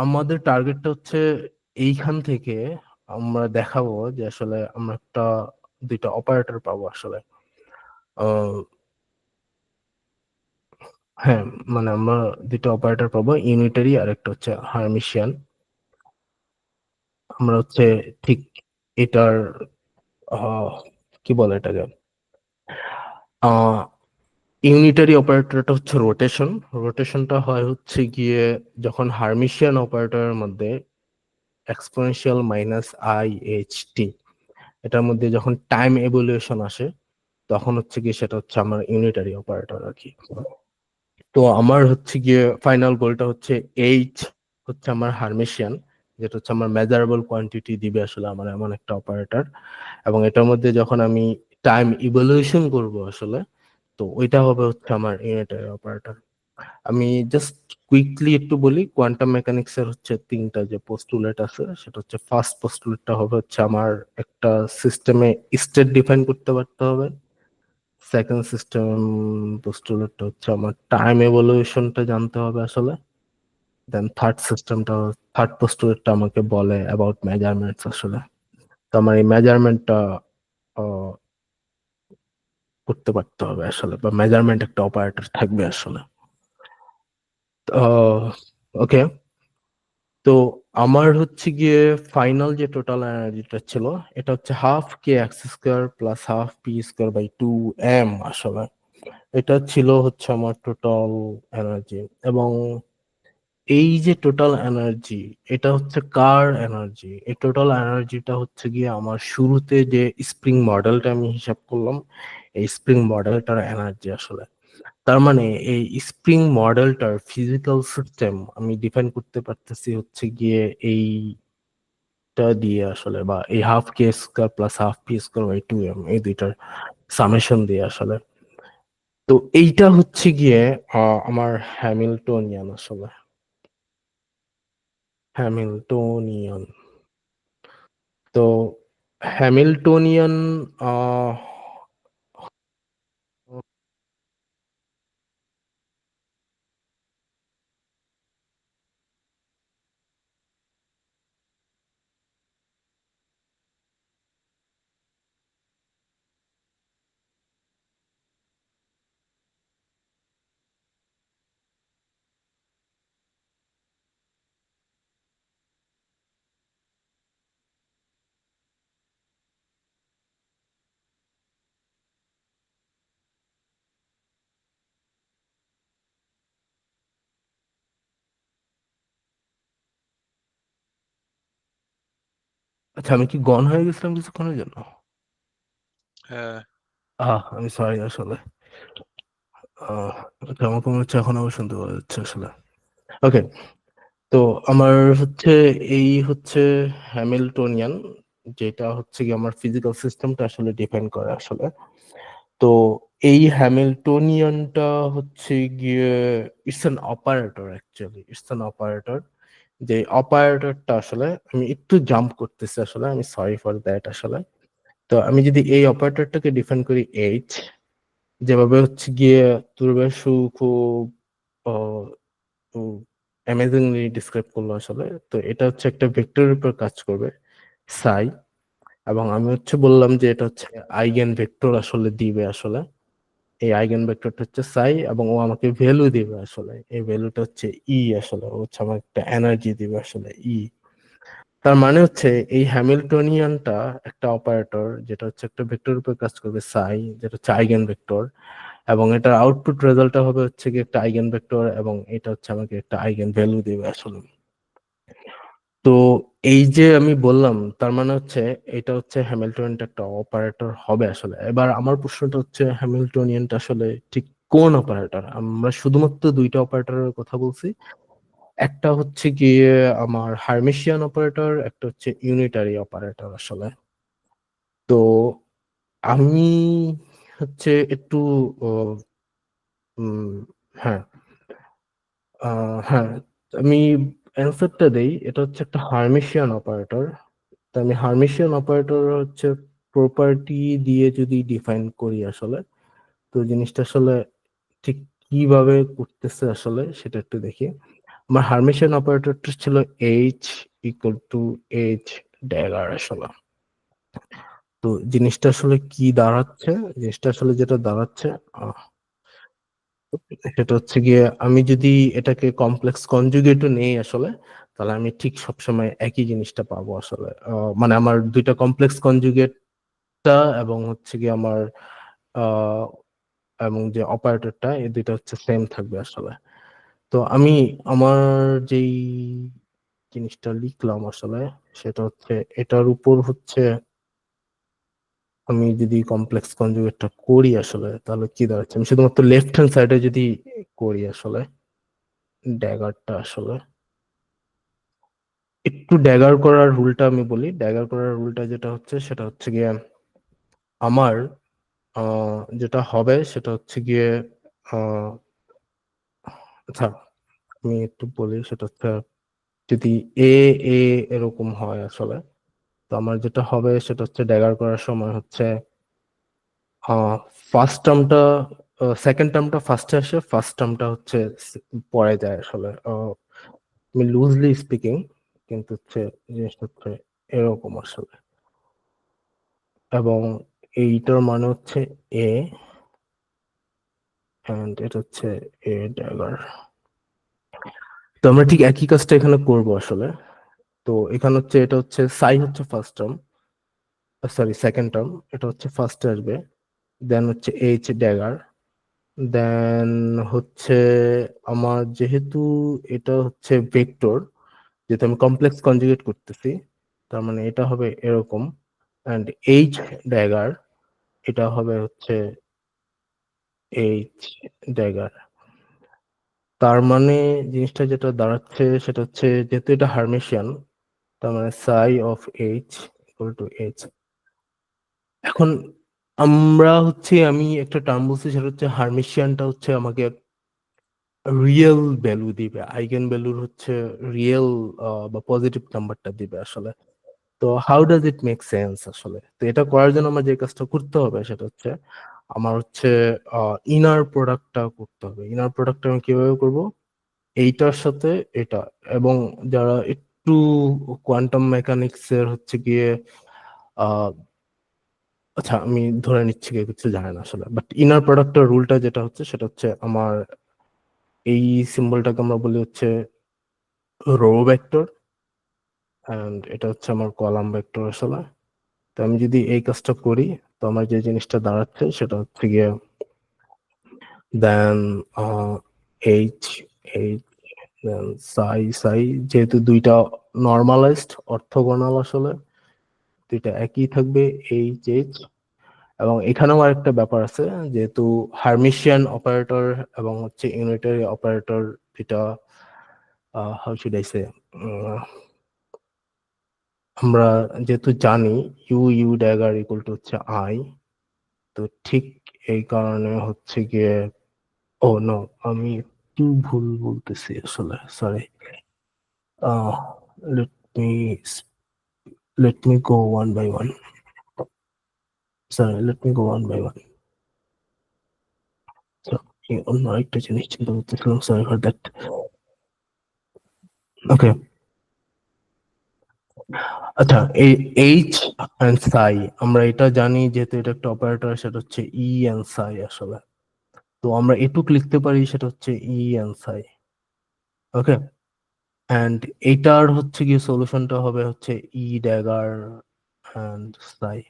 আমাদের টার্গেটটা হচ্ছে এইখান থেকে আমরা দেখাবো যে আসলে আমরা একটা দুইটা অপারেটর পাবো আসলে। আহ, হ্যাঁ, মানে আমরা দুইটা অপারেটর পাবো, ইউনিটারি আর একটা হচ্ছে হার্মিশিয়ান। আমরা হচ্ছে ঠিক এটার কি বলে এটাকে, ইউনিটারি অপারেটরটা হচ্ছে রোটেশন। রোটেশনটা হয় হচ্ছে গিয়ে যখন হার্মিশিয়ান অপারেটরের মধ্যে exponential minus i H T, এটার মধ্যে যখন টাইম এভলিউশন আসে তখন হচ্ছে গিয়ে সেটা হচ্ছে আমার ইউনিটারি অপারেটর আর কি। তো আমার হচ্ছে গিয়ে ফাইনাল গোলটা হচ্ছে এইচ হচ্ছে আমার হার্মেশিয়ান, যেটা হচ্ছে আমার মেজারেবল কোয়ান্টিটি দিবে আসলে আমার এমন একটা অপারেটর। এবং এটার মধ্যে যখন আমি টাইম ইভলিউশন করব আসলে, তো ওইটা হবে হচ্ছে আমার ইউনিটারি অপারেটর। আমি জাস্ট কুইকলি একটু বলি, কোয়ান্টাম মেকানিক্স এর হচ্ছে তিনটা যে পোস্টুলেট আছে, সেটা হচ্ছে ফার্স্ট পোস্টুলেটটা হবে হচ্ছে আমার একটা সিস্টেমে স্টেট ডিফাইন করতে পারতে হবে। সেকেন্ড সিস্টেম পোস্টুলেটটা হচ্ছে আমার টাইম এভলিউশনটা জানতে হবে আসলে। দেন থার্ড পোস্টুলেটটা আমাকে বলে অ্যাবাউট মেজারমেন্টস আসলে। তো আমার এই মেজারমেন্টটা করতে পারতে হবে আসলে, বা মেজারমেন্ট একটা অপারেটর থাকবে আসলে। ওকে। তো আমার হচ্ছে গিয়ে ফাইনাল যে টোটাল এনার্জিটা ছিল, এটা হচ্ছে half K x square plus half P square by 2m আসলে। এটা ছিল হচ্ছে আমার টোটাল এনার্জি। এবং এই যে টোটাল এনার্জি, এটা হচ্ছে কার এনার্জি? এই টোটাল এনার্জিটা হচ্ছে গিয়ে আমার শুরুতে যে স্প্রিং মডেলটা আমি হিসাব করলাম, এই স্প্রিং মডেলটার এনার্জি আসলে। তার মানে এই স্প্রিং মডেলটার ফিজিক্যাল সিস্টেম আমি ডিফাইন করতে পারতেছি হচ্ছে গিয়ে এইটা দিয়ে আসলে, বা এই half K square plus half P square by 2m, এই দুইটার সামেশন দিয়ে আসলে। তো এইটা হচ্ছে গিয়ে আমার হ্যামিল্টনিয়ান আসলে, হ্যামিল্টনিয়ান। তো হ্যামিল্টনিয়ান আহ আচ্ছা, আমি কি গন হয়ে গেছিলাম কিছুক্ষণের জন্য? হ্যাঁ। আমি সরি আসলে। আহ আচ্ছা, আমাকে মনে হচ্ছে এখন আবার শুনতে পাওয়া যাচ্ছে আসলে। ওকে। তো আমার হচ্ছে এই হচ্ছে হ্যামিল্টনিয়ান, যেটা হচ্ছে কি আমার ফিজিক্যাল সিস্টেমটা আসলে ডিপেন্ড করে আসলে। তো এই হ্যামিল্টনিয়ানটা হচ্ছে গিয়ে it's an operator, actually it's an operator. যে অপারেটরটা আসলে আমি একটু জাম্প করতেছি আসলে, আমি সরি ফর দ্যাট আসলে। তো আমি যদি এই অপারেটরটাকে ডিফাইন করি এইচ, যেভাবে হচ্ছে গিয়ে তুর্বেশু খুব অ্যামেজিংলি ডিসক্রাইব করলো আসলে। তো এটা হচ্ছে একটা ভেক্টরের উপর কাজ করবে, সাই। এবং আমি হচ্ছে বললাম যে এটা হচ্ছে আইগেন ভেক্টর আসলে দিবে আসলে। এই আইগেন ভেক্টরটা হচ্ছে সাই, এবং ও আমাকে ভ্যালু দিবে আসলে। এই ভ্যালুটা হচ্ছে ই আসলে, ও হচ্ছে আমার একটা এনার্জি দিবে আসলে, ই। তার মানে হচ্ছে এই হ্যামিল্টনিয়ানটা একটা অপারেটর, যেটা হচ্ছে একটা ভেক্টরের উপর কাজ করবে, সাই, যেটা হচ্ছে আইগেন ভেক্টর। এবং এটার আউটপুট রেজাল্টটা হবে হচ্ছে কি একটা আইগেন ভেক্টর, এবং এটা হচ্ছে আমাকে একটা আইগেন ভ্যালু দিবে আসলে। তো এই যে আমি বললাম, তার মানে হচ্ছে এটা হচ্ছে হ্যামিল্টনিয়ানটা একটা অপারেটর হবে আসলে। এবার আমার প্রশ্নটা হচ্ছে হ্যামিল্টনিয়ানটা আসলে ঠিক কোন অপারেটর? আমরা শুধুমাত্র দুইটা অপারেটরের কথা বলছি। একটা হচ্ছে গিয়ে আমার হার্মিশিয়ান অপারেটর, একটা হচ্ছে ইউনিটারি অপারেটর আসলে। তো আমি হচ্ছে একটু আহ, উম, হ্যাঁ, হ্যাঁ, আমি অ্যান্সারটা দেই। এটা হচ্ছে একটা হার্মিশিয়ান অপারেটর। তো আমি হার্মিশিয়ান অপারেটর হচ্ছে প্রপার্টি দিয়ে যদি ডিফাইন করি আসলে, তো জিনিসটা আসলে ঠিক কিভাবে করতেছে আসলে সেটা একটু দেখি। আমার হার্মিশিয়ান অপারেটরটা ছিল H equal to H dagger আসলে। তো জিনিসটা আসলে কি দাঁড়াচ্ছে? জিনিসটা আসলে যেটা দাঁড়াচ্ছে, আহ, সেটা হচ্ছে গিয়ে আমি যদি এটাকে কমপ্লেক্স কনজুগেটও নেই আসলে, তাহলে আমি ঠিক সবসময় একই জিনিসটা পাবো আসলে। মানে আমার দুইটা কমপ্লেক্স কনজুগেটটা এবং হচ্ছে গিয়ে আমার এবং যে অপারেটরটা, এই দুইটা হচ্ছে সেম থাকবে আসলে। তো আমি আমার যেই জিনিসটা লিখলাম আসলে, সেটা হচ্ছে এটার উপর হচ্ছে আমি যদি কমপ্লেক্স কনজুগেটটা করি আসলে, তাহলে কি দাঁড়াচ্ছে, আমি শুধুমাত্র লেফট হ্যান্ড সাইডে যদি করি আসলে ড্যাগারটা আসলে, একটু ড্যাগার করার রুলটা আমি বলি। ড্যাগার করার রুলটা যেটা হচ্ছে সেটা হচ্ছে গিয়ে আমার যেটা হবে সেটা হচ্ছে গিয়ে আহ, আচ্ছা আমি একটু বলি, সেটা হচ্ছে যদি এ এ এরকম হয় আসলে, তো আমার যেটা হবে সেটা হচ্ছে ড্যাগার করার সময় হচ্ছে ফার্স্ট টার্মটা সেকেন্ড টার্মটা ফার্স্টে আসে, ফার্স্ট টার্মটা হচ্ছে পরে যায় আসলে। আমি লুজলি স্পিকিং, কিন্তু হচ্ছে জিনিসটা হচ্ছে এরকম আসলে। এবং এইটার মানে হচ্ছে এ, এন্ড এটা হচ্ছে এ ড্যাগার। তো আমরা ঠিক একই কাজটা এখানে করব আসলে। তো এখানে হচ্ছে এটা হচ্ছে সাই হচ্ছে first term, sorry second term, এটা হচ্ছে ফার্স্টে আসবে, দেন হচ্ছে এইচ ড্যাগার, দেন হচ্ছে আমার যেহেতু এটা হচ্ছে ভেক্টর, যেহেতু আমি কমপ্লেক্স কনজুগেট করতেছি, তার মানে এটা হবে এরকম, অ্যান্ড এইচ ড্যাগার, এটা হবে হচ্ছে এইচ ড্যাগার। তার মানে জিনিসটা যেটা দাঁড়াচ্ছে সেটা হচ্ছে, যেহেতু এটা হার্মেশিয়ান, তার মানে সাই of H equal to H. এখন আমরা হচ্ছে, আমি একটা টার্ম বলছি সেটা হচ্ছে হার্মেশিয়ানটা হচ্ছে আমাকে রিয়েল ভ্যালু দিবে, আইগেন ভ্যালুর হচ্ছে রিয়েল বা পজিটিভ নাম্বারটা দিবে আসলে। তো how does it make sense আসলে? তো এটা করার জন্য আমার যে কাজটা করতে হবে সেটা হচ্ছে আমার হচ্ছে ইনার প্রোডাক্টটা করতে হবে। ইনার প্রোডাক্টটা আমি কিভাবে করব? এইটার সাথে এটা, এবং যারা একটু কোয়ান্টাম মেকানিক্স এর হচ্ছে গিয়ে আহ আচ্ছা আমি ধরে নিচ্ছি কেউ কিছু জানে না আসলে, বাট ইনার প্রোডাক্টের রুলটা যেটা হচ্ছে সেটা হচ্ছে আমার এই সিম্বলটাকে আমরা বলি হচ্ছে রো ভেক্টর, এন্ড এটা হচ্ছে আমার কলাম ভেক্টর আসলে। তো আমি যদি এই কাজটা করি, তো আমার যে জিনিসটা দাঁড়াচ্ছে সেটা হচ্ছে গিয়ে দেন এইচ এইচ দেন সাই সাই, যেহেতু দুইটা নর্মালাইজড অর্থগোনাল আসলে, দুইটা একই থাকবে, এইচ এইচ। এবং এখানেও আরেকটা ব্যাপার আছে, যেহেতু হার্মিশিয়ান অপারেটর এবং হচ্ছে ইউনিটারি অপারেটর, এটা হাউ শুড আই সে, আমরা যেহেতু জানি U U dagger equal to হচ্ছে আই, তো ঠিক এই কারণে হচ্ছে গিয়ে, ও নো, আমি একটু ভুল বলতেছি আসলে, sorry. Let me let me go one by one, sorry let me go one by one. অন্য আরেকটা জিনিস চিন্তা করতেছিলাম, সরি ফর দ্যাট। ওকে, আচ্ছা এই এইচ এন্ড সাই, আমরা এটা জানি যেহেতু এটা একটা অপারেটর, সেটা হচ্ছে ই এন্ড সাই আসলে। তো আমরা এটুক লিখতে পারি, সেটা হচ্ছে ই এন্ড সাই। ওকে, এন্ড এটার হচ্ছে গিয়ে সলিউশনটা হবে হচ্ছে ই ড্যাগার এন্ড সাই।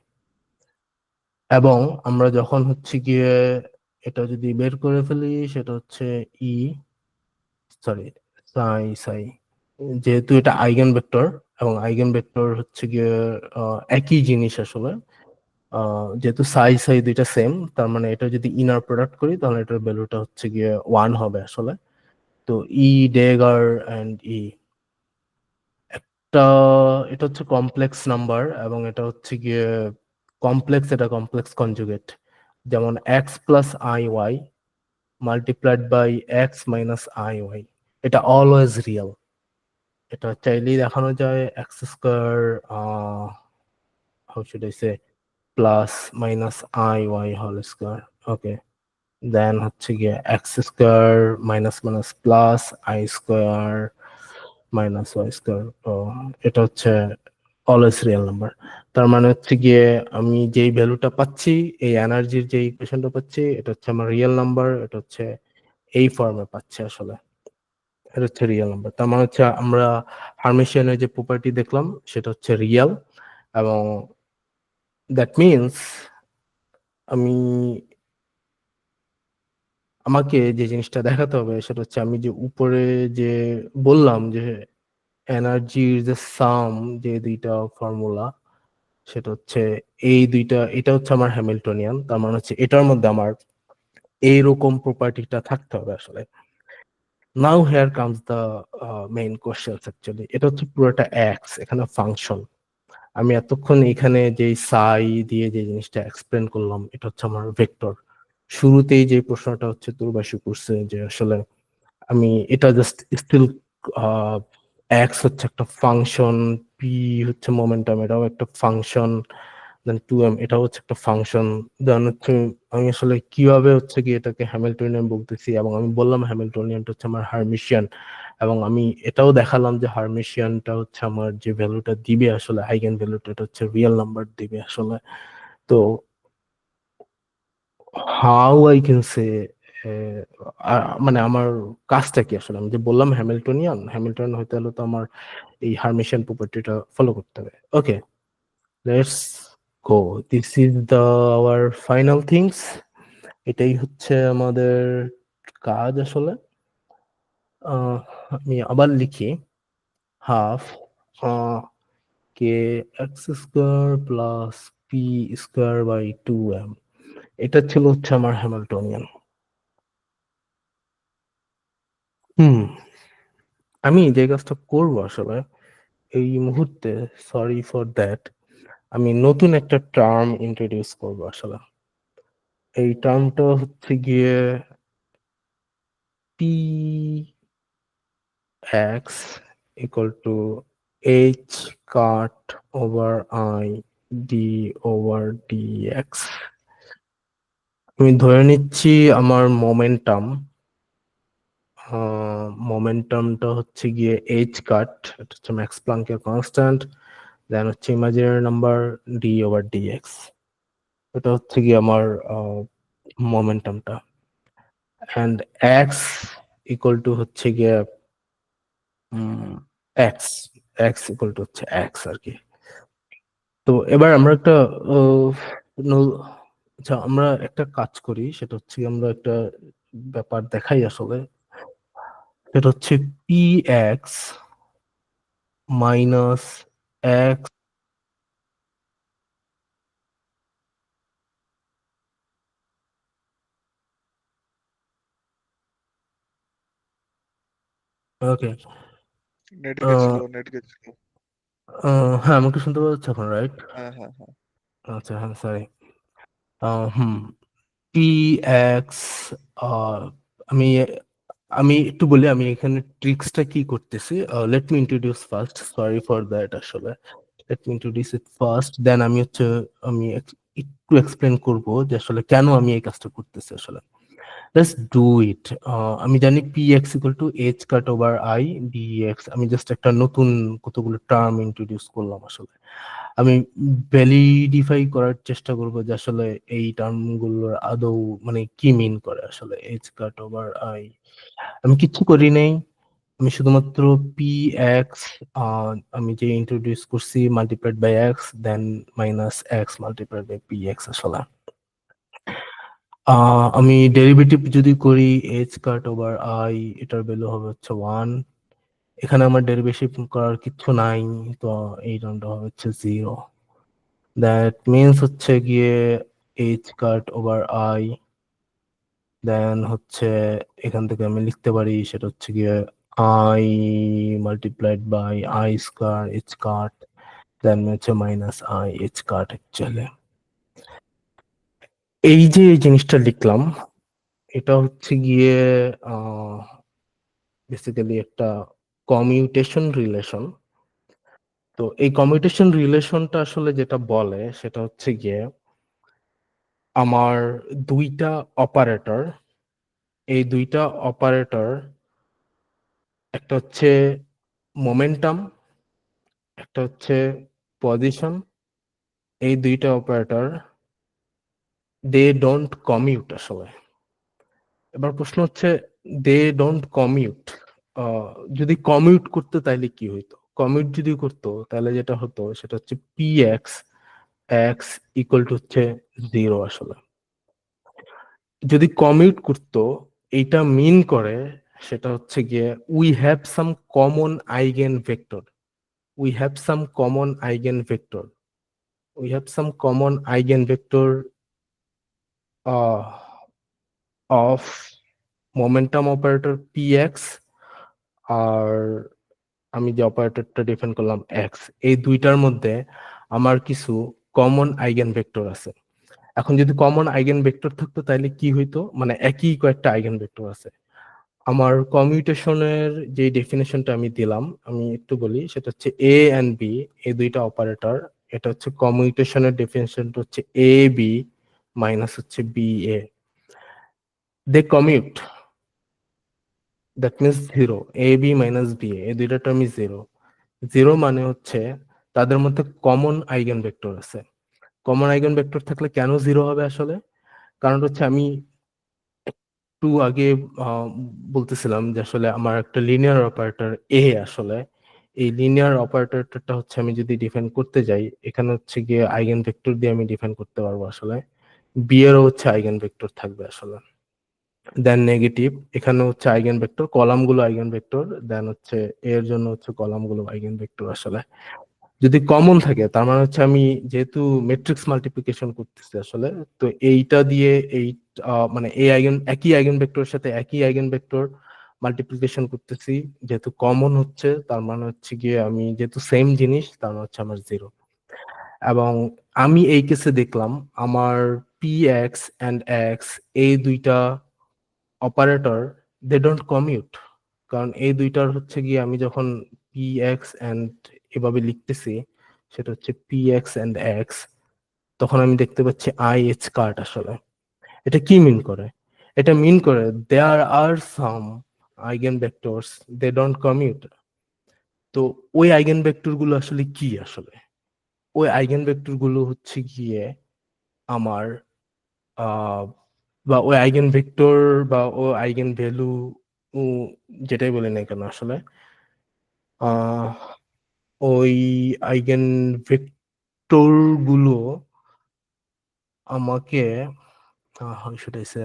এবং আমরা যখন হচ্ছে গিয়ে এটা যদি বের করে ফেলি, সেটা হচ্ছে ই, সরি সাই সাই, যেহেতু এটা আইগেন ভেক্টর, এবং আইগেন ভেক্টর হচ্ছে গিয়ে একই জিনিস আসলে। যেহেতু সাই সাই দুইটা সেম, তার মানে এটা যদি ইনার প্রোডাক্ট করি তাহলে এটার ভ্যালুটা হচ্ছে গিয়ে ওয়ান হবে আসলে। তো ই ডেগার এন্ড ই, একটা এটা হচ্ছে কমপ্লেক্স নাম্বার, এবং এটা হচ্ছে গিয়ে কমপ্লেক্স, এটা কমপ্লেক্স কনজুগেট। যেমন x plus i y multiplied by x minus i y, এটা অলওয়েজ রিয়েল। এটা চাইলেই দেখানো যায় x square, how should I say, plus minus i y whole square. Okay, then হচ্ছে গিয়ে x square minus minus plus i square minus y square. তো এটা হচ্ছে অলওয়েজ রিয়েল নাম্বার। তার মানে হচ্ছে গিয়ে আমি যেই ভ্যালুটা পাচ্ছি, এই এনার্জির যে ইকুয়েশনটা পাচ্ছি, এটা হচ্ছে আমার রিয়েল নাম্বার, এটা হচ্ছে এই ফর্মে পাচ্ছি আসলে। এটা হচ্ছে রিয়েল নাম্বার। তার মানে হচ্ছে আমরা হার্মেশিয়ানের যে প্রপার্টি দেখলাম সেটা হচ্ছে রিয়েল, এবং দ্যাট মিনস আমি আমাকে যে জিনিসটা দেখাতে হবে সেটা হচ্ছে আমি যে উপরে যে বললাম যে এনার্জির যে সাম, যে দুইটা ফর্মুলা, সেটা হচ্ছে এই দুইটা, এটা হচ্ছে আমার হ্যামিল্টনিয়ান, তার মানে হচ্ছে এটার মধ্যে আমার এইরকম প্রপার্টিটা থাকতে হবে আসলে। Now here comes the main question actually. এটা হচ্ছে পুরোটা এক্স, এখানে ফাংশন। আমি এতক্ষণ এখানে যে সাই দিয়ে যে জিনিসটা এক্সপ্লেন করলাম, এটা হচ্ছে আমার ভেক্টর। শুরুতেই যে প্রশ্নটা হচ্ছে তুর্বাসু করছে যে আসলে আমি এটা জাস্ট স্টিল এক্স হচ্ছে একটা ফাংশন, পি হচ্ছে মোমেন্টাম, এটাও একটা ফাংশন, দেন 2m এটাও হচ্ছে একটা ফাংশন। দেন হচ্ছে আমি আসলে কিভাবে হচ্ছে কি এটাকে হ্যামিল্টনিয়ান বলতেছি, এবং আমি বললাম হ্যামিল্টনিয়ানটা হচ্ছে আমার হার্মিশিয়ান, এবং আমি এটাও দেখালাম যে হার্মিশিয়ানটা হচ্ছে আমার যে ভ্যালুটা দিবে আসলে আইগেন ভ্যালুটা, এটা হচ্ছে রিয়েল নাম্বার দিবে আসলে। তো হাউ আই ক্যান সে, মানে আমার কাজটা কি আসলে, আমি যে বললাম হ্যামিল্টনিয়ান, হ্যামিল্টনিয়ান হইতে হলে তো আমার এই হার্মিশিয়ান প্রপার্টিটা ফলো করতে হবে। Okay, let's go. This is the our final things. এটাই হচ্ছে আমাদের কাজ আসলে। আমি আবার লিখি, half K x square plus p square by 2m, এটা ছিল হচ্ছে আমার হ্যামিল্টনিয়ান। হুম, আমি যে কাজটা করবো আসলে এই মুহূর্তে, সরি ফর দ্যাট, আমি নতুন একটা টার্ম ইন্ট্রোডিউস করবো আসলে। এই টার্মটা হচ্ছে গিয়ে P x equal two H cut over i d over d x. আমি ধরে নিচ্ছি আমার মোমেন্টামটা হচ্ছে গিয়ে এইচ কাট, এটা হচ্ছে ম্যাক্স প্লাঙ্কের কনস্ট্যান্ট, দেন হচ্ছে imaginary number D over d x, এটা হচ্ছে গিয়ে আমার মোমেন্টামটা। অ্যান্ড এক্স ইকুয়াল টু হচ্ছে গিয়ে এক্স, এক্স ইকুয়াল টু হচ্ছে এক্স আর কি। তো এবার আমরা একটা আহ, আচ্ছা, আমরা একটা কাজ করি, সেটা হচ্ছে আমরা একটা ব্যাপার দেখাই আসলে। সেটা হচ্ছে পি এক্স মাইনাস এক্স। ওকে, নেট গেছিল, নেট গেছিল। হ্যাঁ, আমাকে শুনতে পাচ্ছ এখন, রাইট? হ্যাঁ, হ্যাঁ, হ্যাঁ। আচ্ছা, হ্যাঁ, সরি। হুম, পি এক্স, আমি আমি একটু বলি আমি এখানে ট্রিক্সটা কি করতেছি। Let me introduce first, sorry for that আসলে। Let me introduce it first, then আমি হচ্ছে আমি একটু এক্সপ্লেন করব যে আসলে কেন আমি এই কাজটা করতেছি আসলে। Let's do it. আমি জানি P x equal two H cut over i D x. আমি জাস্ট একটা নতুন কতগুলো টার্ম ইন্ট্রোডিউস করলাম আসলে। আমি ভ্যালিডিফাই করার চেষ্টা করব যে আসলে এই টার্ম গুলোর আদৌ মানে কি মিন করে আসলে এইচ কাট ওভার আই। আমি কিচ্ছু করি নাই, আমি শুধুমাত্র পি এক্স আমি যে ইন্ট্রোডিউস করছি multiplied by x, then minus x multiplied by p x আসলে। আমি ডেরিভেটিভ যদি করি এইচ কাট ওভার আই, এটার ভ্যালু হবে হচ্ছে 1। এখানে আমার ডেরিভেটিভ করার কিছু নাই, তো এই টার্মটা হবে হচ্ছে 0। দ্যাট মিনস হচ্ছে গিয়ে h cut over i, then হচ্ছে এখান থেকে আমি লিখতে পারি সেটা হচ্ছে গিয়ে i multiplied by i square h cut, then হচ্ছে minus i h cut actually. এই যে এই জিনিসটা লিখলাম, এটা হচ্ছে গিয়ে বেসিক্যালি একটা কমিউটেশন রিলেশন। তো এই কমিউটেশন রিলেশনটা আসলে যেটা বলে সেটা হচ্ছে গিয়ে আমার দুইটা অপারেটর, এই দুইটা অপারেটর, একটা হচ্ছে মোমেন্টাম, একটা হচ্ছে পজিশন, এই দুইটা অপারেটর দে ডোন্ট কমিউট আসলে। এবার প্রশ্ন হচ্ছে দে ডোন্ট কমিউট, যদি কমিউট করতে তাইলে কি হইতো? কমিউট যদি করতো তাহলে যেটা হতো সেটা হচ্ছে P x x equal to হচ্ছে 0 আসলে। যদি কমিউট করতো এইটা মিন করে সেটা হচ্ছে গিয়ে we have some common eigenvector, we have some common eigenvector, we have some common eigenvector of momentum operator p x, আর আমি যে অপারেটরটা ডিফাইন করলাম এক্স, এই দুইটার মধ্যে আমার কিছু কমন আইগেন ভেক্টর আছে। এখন যদি কমন আইগেন ভেক্টর থাকতো তাহলে কি হইতো, মানে একই কয়েকটা আইগেন ভেক্টর আছে। আমার কমিউটেশনের যে ডেফিনেশনটা আমি দিলাম, আমি একটু বলি, সেটা হচ্ছে এ এন্ড বি, এই দুইটা অপারেটর। এটা হচ্ছে কমিউটেশনের ডেফিনেশনটা হচ্ছে এ বি মাইনাস হচ্ছে B A, they commute, that means zero, A B minus B A, এই দুইটা টার্মই জিরো। জিরো মানে হচ্ছে তাদের মধ্যে কমন আইগেন ভেক্টর আছে। কমন আইগেন ভেক্টর থাকলে কেন জিরো হবে আসলে, কারণ হচ্ছে আমি একটু আগে আহ, বলতেছিলাম যে আসলে আমার একটা লিনিয়ার অপারেটর এ, আসলে এই লিনিয়ার অপারেটরটা হচ্ছে আমি যদি ডিফাইন করতে যাই, এখানে হচ্ছে গিয়ে আইগেন ভেক্টর দিয়ে আমি ডিফাইন করতে পারবো আসলে। বি এরও হচ্ছে আইগেন ভেক্টর থাকবে আসলে, দেন নেগেটিভ, এখানে হচ্ছে আইগেন ভেক্টর, কলাম গুলো আইগেন ভেক্টর, দেন হচ্ছে এর জন্য হচ্ছে কলাম গুলো আইগেন ভেক্টর আসলে। যদি কমন থাকে তার মানে হচ্ছে আমি যেহেতু ম্যাট্রিক্স মাল্টিপ্লিকেশন করতেছি আসলে, তো এইটা দিয়ে এই মানে এই আইগেন, একই আইগেন ভেক্টরের সাথে একই আইগেন ভেক্টর মাল্টিপ্লিকেশন করতেছি, যেহেতু কমন হচ্ছে তার মানে হচ্ছে গিয়ে আমি যেহেতু সেম জিনিস তার মানে হচ্ছে আমার জিরো। এবং আমি এই কেসে দেখলাম আমার পি এক্স অ্যান্ড এক্স, এই দুইটা অপারেটর, দে ডোন্ট কমিউট। কারণ এই দুইটার হচ্ছে গিয়ে আমি যখন পি এক্স অ্যান্ড এভাবে লিখতেছি, সেটা হচ্ছে পি এক্স অ্যান্ড এক্স, তখন আমি দেখতে পাচ্ছি আই এইচ কার্ট আসলে। এটা কি মিন করে, এটা মিন করে there are some eigenvectors, they don't commute. তো ওই আইগেন ভেক্টর গুলো আসলে কি আসলে, ওই আইগেন ভেক্টর গুলো হচ্ছে গিয়ে আমার আহ বা ওই আইগেন ভেক্টর বা ও আইগেন ভ্যালু, যেটাই বলি না কেন আসলে, আহ ওই আইগেন ভেক্টর গুলো আমাকে how should I say,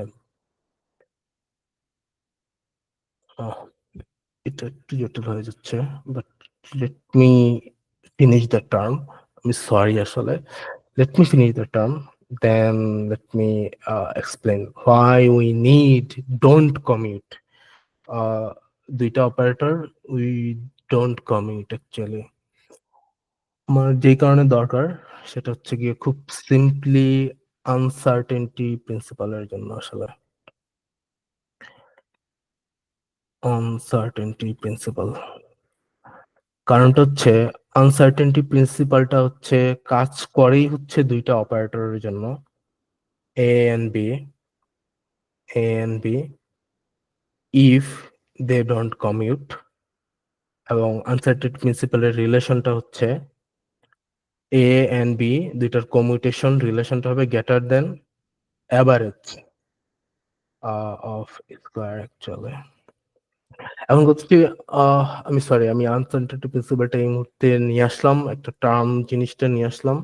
আহ, এটা একটু জটিল হয়ে যাচ্ছে, but let me finish the term, আমি সরি আসলে, let me finish the term, then let me explain why we need don't commute. দুইটা operator, we don't commute actually. আমার যেই কারণে দরকার সেটা হচ্ছে গিয়ে খুব সিম্পলি আনসার্টেনটি প্রিন্সিপালের জন্য আসলে। আনসার্টেনটি প্রিন্সিপাল, কারণটা হচ্ছে আনসার্টেনটি প্রিন্সিপালটা হচ্ছে কাজ করেই হচ্ছে দুইটা অপারেটরের জন্য, A and B, A and B, if they don't commute. এবং আনসার্টেনটি প্রিন্সিপালের রিলেশনটা হচ্ছে এ এন্ড বি দুইটার কমিউটেশন রিলেশনটা হবে greater than average of square actually. এখন হচ্ছে আমি সরি, আমি আনসার্টেনটি প্রিন্সিপালটা এই মুহূর্তে নিয়ে আসলাম, একটা টার্ম জিনিসটা নিয়ে আসলাম,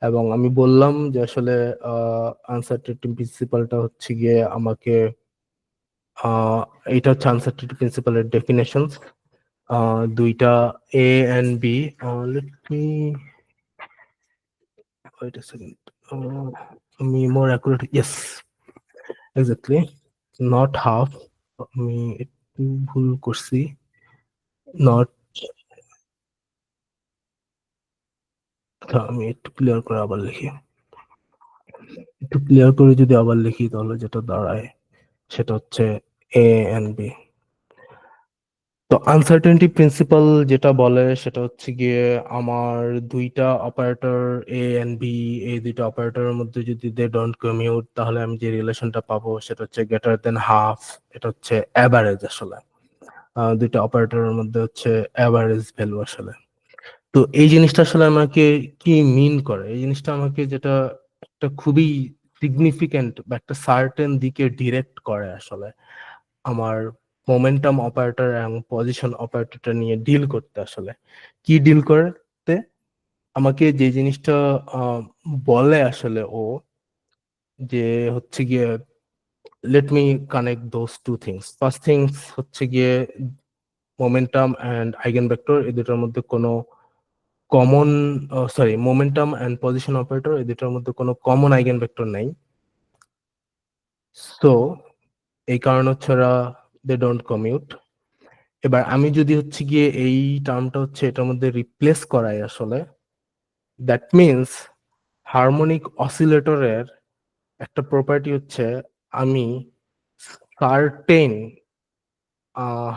এবং আমি বললাম যে আসলে আনসার্টেনটি প্রিন্সিপালটা হচ্ছে গিয়ে আমাকে আহ এটা হচ্ছে আনসার্টেনটি প্রিন্সিপালের ডেফিনেশন, দুইটা A and B, let me wait a second, আমি more accurate, yes exactly, not half, আমি একটু ভুল করছি, নট, আমি একটু ক্লিয়ার করে আবার লিখি, একটু ক্লিয়ার করে যদি আবার লিখি তাহলে যেটা দাঁড়ায় সেটা হচ্ছে এ এন্ড বি। তো আনসার্টেনটি প্রিন্সিপাল যেটা বলে সেটা হচ্ছে গিয়ে আমার দুইটা অপারেটর এ এন্ড বি, এই দুইটা অপারেটরের মধ্যে যদি দে ডোন্ট কমিউট তাহলে আমি যে রিলেশনটা পাবো সেটা হচ্ছে গ্রেটার দেন হাফ, এটা হচ্ছে অ্যাভারেজ আসলে। দুইটা অপারেটরের মধ্যে হচ্ছে অ্যাভারেজ ভ্যালু আসলে। তো এই জিনিসটা আসলে আমাকে কি মিন করে, এই জিনিসটা আমাকে যেটা একটা খুবই সিগনিফিকেন্ট বা একটা সার্টেন দিকে ডিরেক্ট করে আসলে, আমার মোমেন্টাম অপারেটর এবং পজিশন অপারেটরটা নিয়ে ডিল করতে আসলে। কি ডিল করতে, আমাকে যে জিনিসটা বলে আসলে ও, যে হচ্ছে গিয়ে let me connect those two things. First things হচ্ছে গিয়ে মোমেন্টাম অ্যান্ড আইগেনভেক্টর, এই দুটার মধ্যে কোনো common, sorry, momentum and position operator, এই দুটার মধ্যে কোনো কমন আইগেনভেক্টর নাই। সো এই কারণ হচ্ছে ওরা দে ডোন্ট কমিউট। এবার আমি যদি হচ্ছে গিয়ে এই টার্মটা হচ্ছে এটার মধ্যে রিপ্লেস করাই আসলে, দ্যাট মিনস হারমোনিক অসিলেটরের একটা প্রপার্টি হচ্ছে আমি সার্টেন,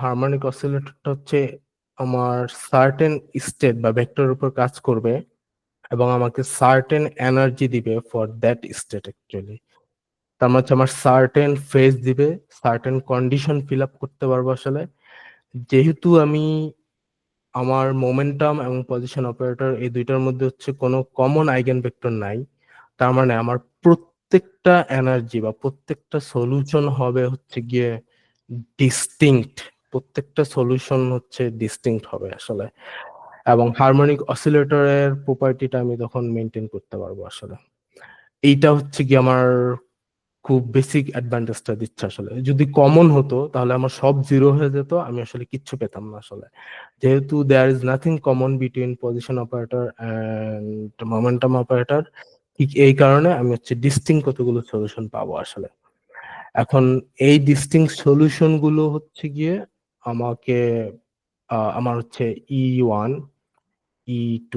হারমোনিক অসিলেটরটা হচ্ছে আমার সার্টেন স্টেট বা ভেক্টরের উপর কাজ করবে এবং আমাকে সার্টেন এনার্জি দিবে ফর দ্যাট স্টেট অ্যাকচুয়ালি। তার মানে হচ্ছে আমার সার্টেন ফেজ দিবে, সার্টেন কন্ডিশন ফিল আপ করতে পারবো আসলে। যেহেতু আমি আমার মোমেন্টাম এবং পজিশন অপারেটর এই দুইটার মধ্যে হচ্ছে কোনো কমন আইগেন ভেক্টর নাই, তার মানে আমার প্রত্যেকটা এনার্জি বা প্রত্যেকটা সলিউশন হবে হচ্ছে গিয়ে ডিস্টিংক্ট, প্রত্যেকটা সলিউশন হচ্ছে ডিস্টিংক্ট হবে আসলে। এবং হারমোনিক অসিলেটরের প্রপার্টিটা আমি তখন মেনটেন করতে পারবো আসলে। এইটা হচ্ছে কি আমার খুব বেসিক অ্যাডভান্টেজটা দিচ্ছে আসলে। যদি কমন হতো তাহলে আমার সব জিরো হয়ে যেত, আমি আসলে কিচ্ছু পেতাম না আসলে। যেহেতু there is nothing common between position operator and momentum operator, ঠিক এই কারণে আমি হচ্ছে ডিস্টিংক্ট কতগুলো সলিউশন পাবো আসলে। এখন এই ডিস্টিংক্ট সলিউশন গুলো হচ্ছে গিয়ে আমাকে আমার হচ্ছে E1, E2,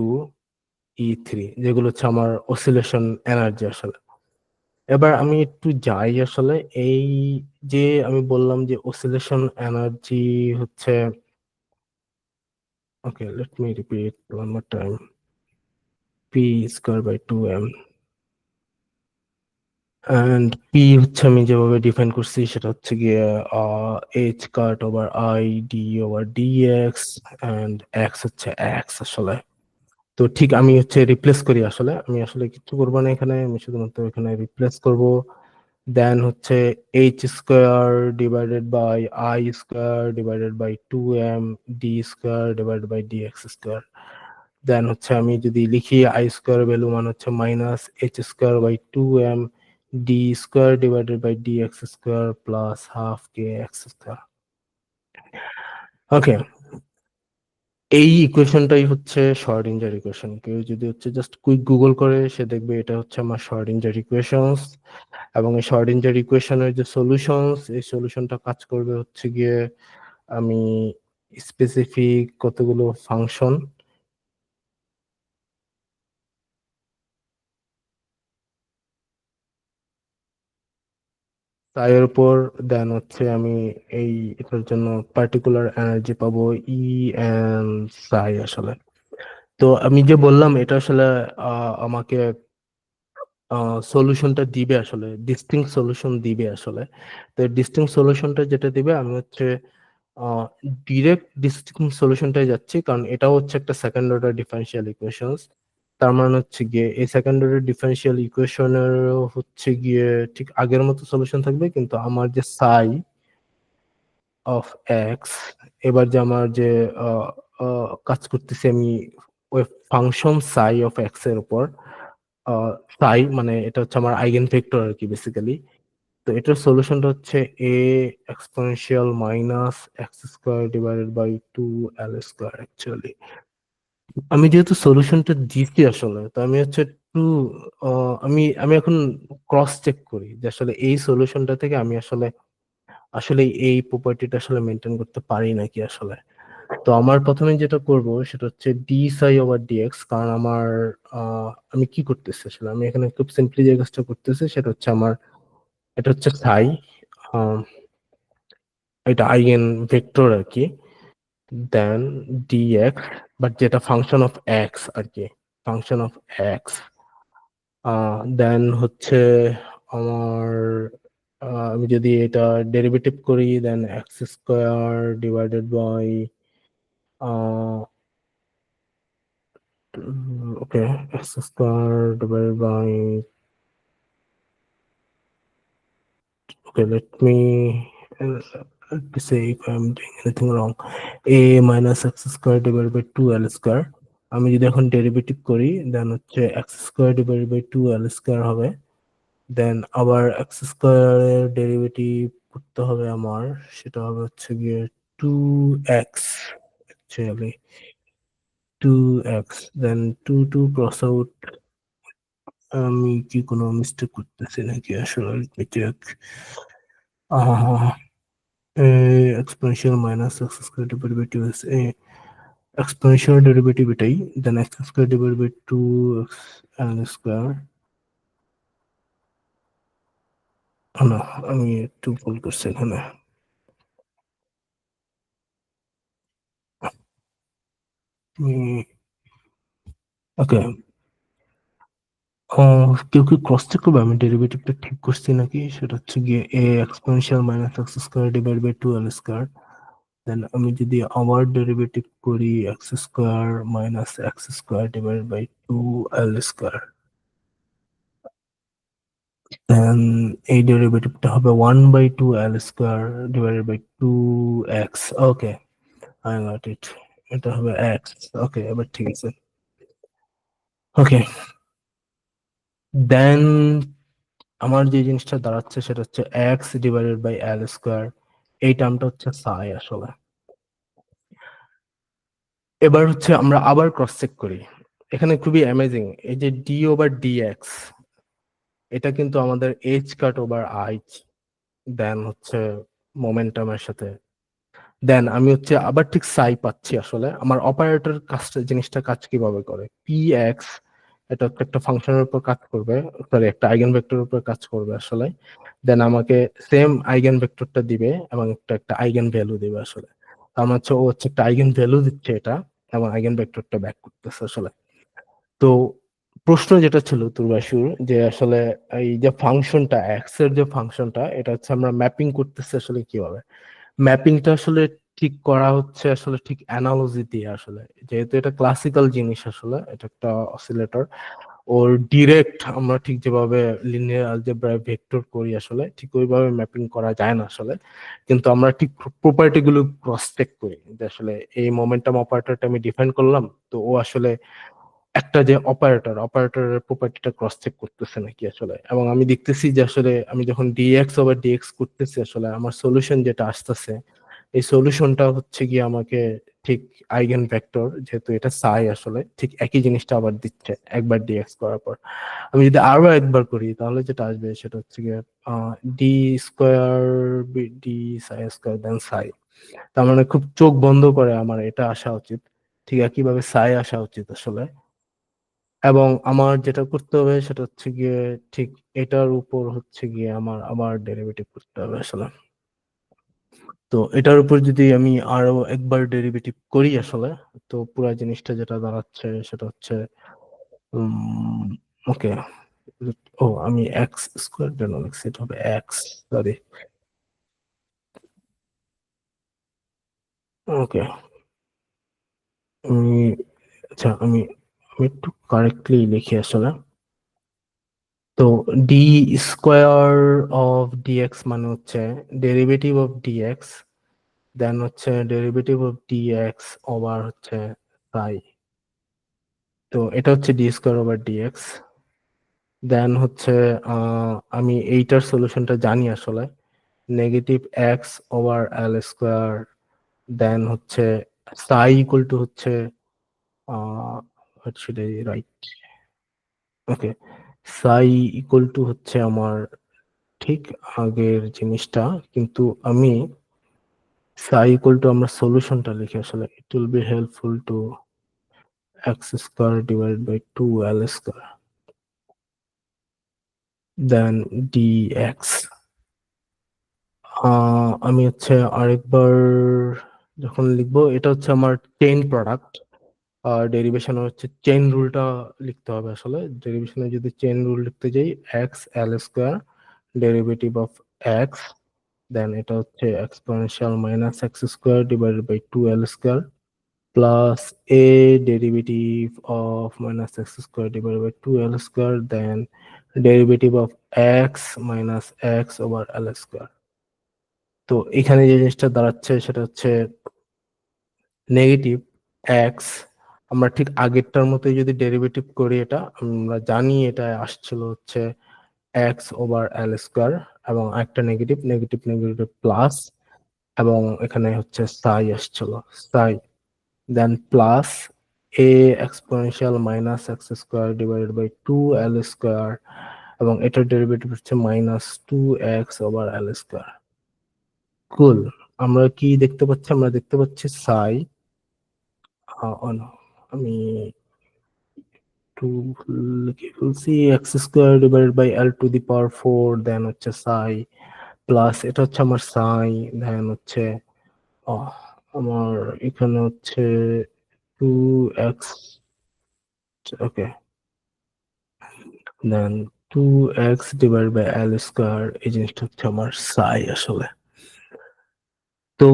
E3, যেগুলো হচ্ছে আমার অসিলেশন এনার্জি আসলে। এবার আমি একটু যাই আসলে এই যে আমি বললাম যে অসিলেশন এনার্জি হচ্ছে, okay let me repeat one more time, p square by 2m, and p হচ্ছে আমি যেভাবে ডিফাইন করছি সেটা হচ্ছে গিয়ে h cut over i d over d x, and x হচ্ছে এক্স আসলে। তো ঠিক আমি হচ্ছে রিপ্লেস করি আসলে, আমি আসলে কিছু করবো না এখানে, আমি শুধুমাত্র এখানে রিপ্লেস করব। দেন হচ্ছে h square divided by i square divided by 2m d square divided by d x square. Then হচ্ছে আমি যদি লিখি আই স্কোয়ার ভ্যালু মান হচ্ছে minus h square by 2m d square divided by d x square plus half K x square. Okay, এই ইকুয়েশনটাই হচ্ছে শর্ডিঞ্জার equation. কেউ যদি হচ্ছে জাস্ট কুইক গুগল করে সে দেখবে এটা হচ্ছে আমার শর্ডিঞ্জার ইকুয়েশনস। এবং এই শর্ডিঞ্জার ইকুয়েশনের যে সলিউশনস, এই সলিউশনটা কাজ করবে হচ্ছে গিয়ে আমি স্পেসিফিক কতগুলো ফাংশন, তাই এর উপর, দেন হচ্ছে আমি এই এটার জন্য পার্টিকুলার এনার্জি পাবো ই এন সাই আসলে। তো আমি যে বললাম এটা আসলে আমাকে সলিউশনটা দিবে আসলে, ডিস্টিংক্ট সলিউশন দিবে আসলে। তো ডিস্টিংক্ট সলিউশনটা যেটা দিবে আমি হচ্ছে ডিরেক্ট ডিস্টিংক্ট সলিউশনটাই যাচ্ছি, কারণ এটা হচ্ছে একটা সেকেন্ড অর্ডার ডিফারেনশিয়াল ইকুয়েশনস। তার মানে হচ্ছে গিয়ে এই সেকেন্ড অর্ডার ডিফারেনশিয়াল ইকুয়েশনের হচ্ছে গিয়ে ঠিক আগের মতো সলিউশন থাকবে, কিন্তু আমার যে সাই অফ এক্স, এবার যে আমার যে আহ, কাজ করতেছি আমি ওই ফাংশন সাই অফ এক্স এর উপর, সাই মানে এটা হচ্ছে আমার আইগেন ভেক্টর আর কি বেসিক্যালি। তো এটার সলিউশনটা হচ্ছে a exponential minus x square divided by 2l square actually. আমি যেহেতু সলিউশনটা দিচ্ছি আসলে, তো আমি হচ্ছে একটু আমি আমি এখন ক্রস চেক করি যে আসলে এই সলিউশনটা থেকে আমি আসলে আসলে এই প্রপার্টিটা আসলে মেনটেন করতে পারি নাকি আসলে। তো আমার প্রথমে যেটা করব সেটা হচ্ছে ডি সাই ওভার ডিএক্স, কারণ আমার আমি কি করতেছি আসলে, আমি এখানে খুব সিম্পলি যে কাজটা করতেছি সেটা হচ্ছে আমার, এটা হচ্ছে সাই, এটা আইগেন ভেক্টর আর কি, দেন ডিএক্স, বাট যেটা ফাংশন অফ এক্স আর কি, ফাংশন অফ এক্স। দেন হচ্ছে আমার আমি যদি এটা ডেরিভেটিভ করি, then x square divided by, okay, x square divided by, okay, let me say if I'm doing anything wrong, a minus x square divided by 2l square। আমি যদি এখন derivative করি দেন হচ্ছে x square divided by 2l square হবে, then আবার x স্কোয়ারের derivative করতে হবে আমার, সেটা হবে হচ্ছে গিয়ে two x, actually two x, then two two cross out. আমি কি কোনো মিস্টেক করতেছি নাকি আসলে? Check. Exponential minus x square derivative আছে, এক্সপোনেনশিয়াল ডেরিভেটিভ এটাই, then x square divide by two x l square. না, আমি একটু ভুল করছি এখানে। ওকে, কেউ কি ক্রস চেক করবে আমি ডেরিভেটিভটা ঠিক করছি নাকি? সেটা হচ্ছে গিয়ে a exponential minus x square divide by two l square. Then আমি যদি আবার ডেরিভেটিভ করি x square minus x square divide by two l square, then এই ডেরিভেটিভটা হবে one by two l square divided by two x. Okay, I got it. এটা হবে x. ওকে, এবার ঠিক আছে। ওকে, দেন আমার যে জিনিসটা দাঁড়াচ্ছে সেটা হচ্ছে x divided by l square. এই টার্মটা হচ্ছে সাই আসলে। এবার হচ্ছে আমরা আবার ক্রস চেক করি। এখানে খুবই অ্যামেজিং, এই যে ডি ওভার ডি এক্স, এটা কিন্তু আমাদের এইচ কাট ওভার আইচ, দেন হচ্ছে মোমেন্টামের সাথে, দেন আমি হচ্ছে আবার ঠিক সাই পাচ্ছি আসলে। আমার অপারেটর কাজটা, জিনিসটা কাজ কিভাবে করে, পি এক্স, এটা হচ্ছে একটা ফাংশনের উপর কাজ করবে, সরি একটা আইগেন ভেক্টরের উপর কাজ করবে আসলে। দেন আমাকে সেম আইগেন ভেক্টরটা দিবে এবং একটা একটা আইগেন ভ্যালু দিবে আসলে। আমার হচ্ছে ও হচ্ছে একটা আইগেন ভ্যালু দিচ্ছে এটা, এবং আইগেন ভেক্টরটা ব্যাক করতেছে আসলে। তো প্রশ্ন যেটা ছিল তুর্বাসুর, যে আসলে এই যে ফাংশনটা এক্স এর যে ফাংশনটা, এটা হচ্ছে আমরা ম্যাপিং করতেছি আসলে কিভাবে। ম্যাপিংটা আসলে ঠিক করা হচ্ছে আসলে ঠিক অ্যানালজি দিয়ে আসলে। যেহেতু এটা ক্লাসিক্যাল জিনিস আসলে, এটা একটা অসিলেটর, ওর ডিরেক্ট আমরা ঠিক যেভাবে লিনিয়ার অলজেব্রায় ভেক্টর করি আসলে ঠিক ওইভাবে ম্যাপিং করা যায় না আসলে। কিন্তু আমরা ঠিক প্রপার্টি গুলো ক্রস চেক করি, যে আসলে এই মোমেন্টাম অপারেটরটা আমি ডিফাইন করলাম, তো ও আসলে একটা যে অপারেটরের প্রপার্টিটা ক্রস চেক করতেছে নাকি আসলে। এবং আমি দেখতেছি যে আসলে আমি যখন ডিএক্স ওভার ডিএক্স করতেছি আসলে, আমার সলিউশন যেটা আসতেছে, এই সলিউশনটা হচ্ছে গিয়ে আমাকে ঠিক আইগেন ভেক্টর, যেহেতু এটা সাই আসলে, ঠিক একই জিনিসটা আবার দিচ্ছে একবার ডিএক্স করার পর। আমি যদি আরো একবার করি তাহলে যেটা আসবে সেটা হচ্ছে গিয়ে ডি স্কোয়ার ডি সাই স্কোয়ার দেন সাই। তার মানে খুব চোখ বন্ধ করে আমার এটা আসা উচিত, ঠিক একইভাবে সাই আসা উচিত আসলে। এবং আমার যেটা করতে হবে সেটা হচ্ছে গিয়ে ঠিক এটার উপর হচ্ছে গিয়ে আমার আবার ডেরিভেটিভ করতে হবে আসলে। তো এটার উপর যদি আমি আরো একবার ডেরিভেটিভ করি আসলে, তো পুরো জিনিসটা যেটা দাঁড়াচ্ছে সেটা হচ্ছে ওকে, ও আমি এক্স স্কোয়ার কেন লিখছি, এটা হবে এক্স, সরি। ওকে, আমি আচ্ছা আমি আমি একটু কারেক্টলি লিখি আসলে। তো ডি স্কোয়ার অফ ডিএক্স মানে হচ্ছে ডেরিভেটিভ অফ ডিএক্স, দেন হচ্ছে ডেরিভেটিভ অফ ডিএক্স ওভার হচ্ছে তাই। তো এটা হচ্ছে ডি স্কোয়ার ওভার ডিএক্স। দেন হচ্ছে আমি এইটার সলিউশনটা জানি আসলে, negative x over l square, then হচ্ছে সাই ইকুয়াল টু হচ্ছে what should I write? Okay, Sai equal to হচ্ছে আমার ঠিক আগের জিনিসটা, কিন্তু আমি সাই ইকুয়াল টু আমরা সলিউশনটা লিখি আসলে, it will be helpful to x square divide by two l square then d x. আমি হচ্ছে আরেকবার যখন লিখবো, এটা হচ্ছে আমার চেইন প্রোডাক্ট, ডেরিভেশন হচ্ছে চেইন রুলটা লিখতে হবে আসলে। ডেরিভেশনে যদি চেইন রুল লিখতে যাই, x l square derivative of x, then এটা হচ্ছে exponential minus x square divided by two l square plus a derivative of minus x square divided by two l square, then derivative of x minus x over l square. তো এখানে যে জিনিসটা দাঁড়াচ্ছে সেটা হচ্ছে negative x, আমরা ঠিক আগেরটার মতোই যদি ডেরিভেটিভ করি, এটা আমরা জানি এটা আসছিল হচ্ছে এক্স ওভার এল স্কোয়ার, এবং একটা নেগেটিভ নেগেটিভ নেগেটিভ প্লাস, এবং এখানে হচ্ছে সাই আসছিল, psi, then plus a exponential minus x square divided by two l square, এবং এটার ডেরিভেটিভ হচ্ছে minus two x over l square. Cool. আমরা কি দেখতে পাচ্ছি? আমরা দেখতে পাচ্ছি সাই, আমি টু লিখে ফেলছি, x square divided by l to the power four, then হচ্ছে সাই, প্লাস এটা হচ্ছে আমার সাই, দেন হচ্ছে আহ, আমার এখানে হচ্ছে two x, okay, then two x divide by l square, এই জিনিসটা হচ্ছে আমার সাই আসলে। তো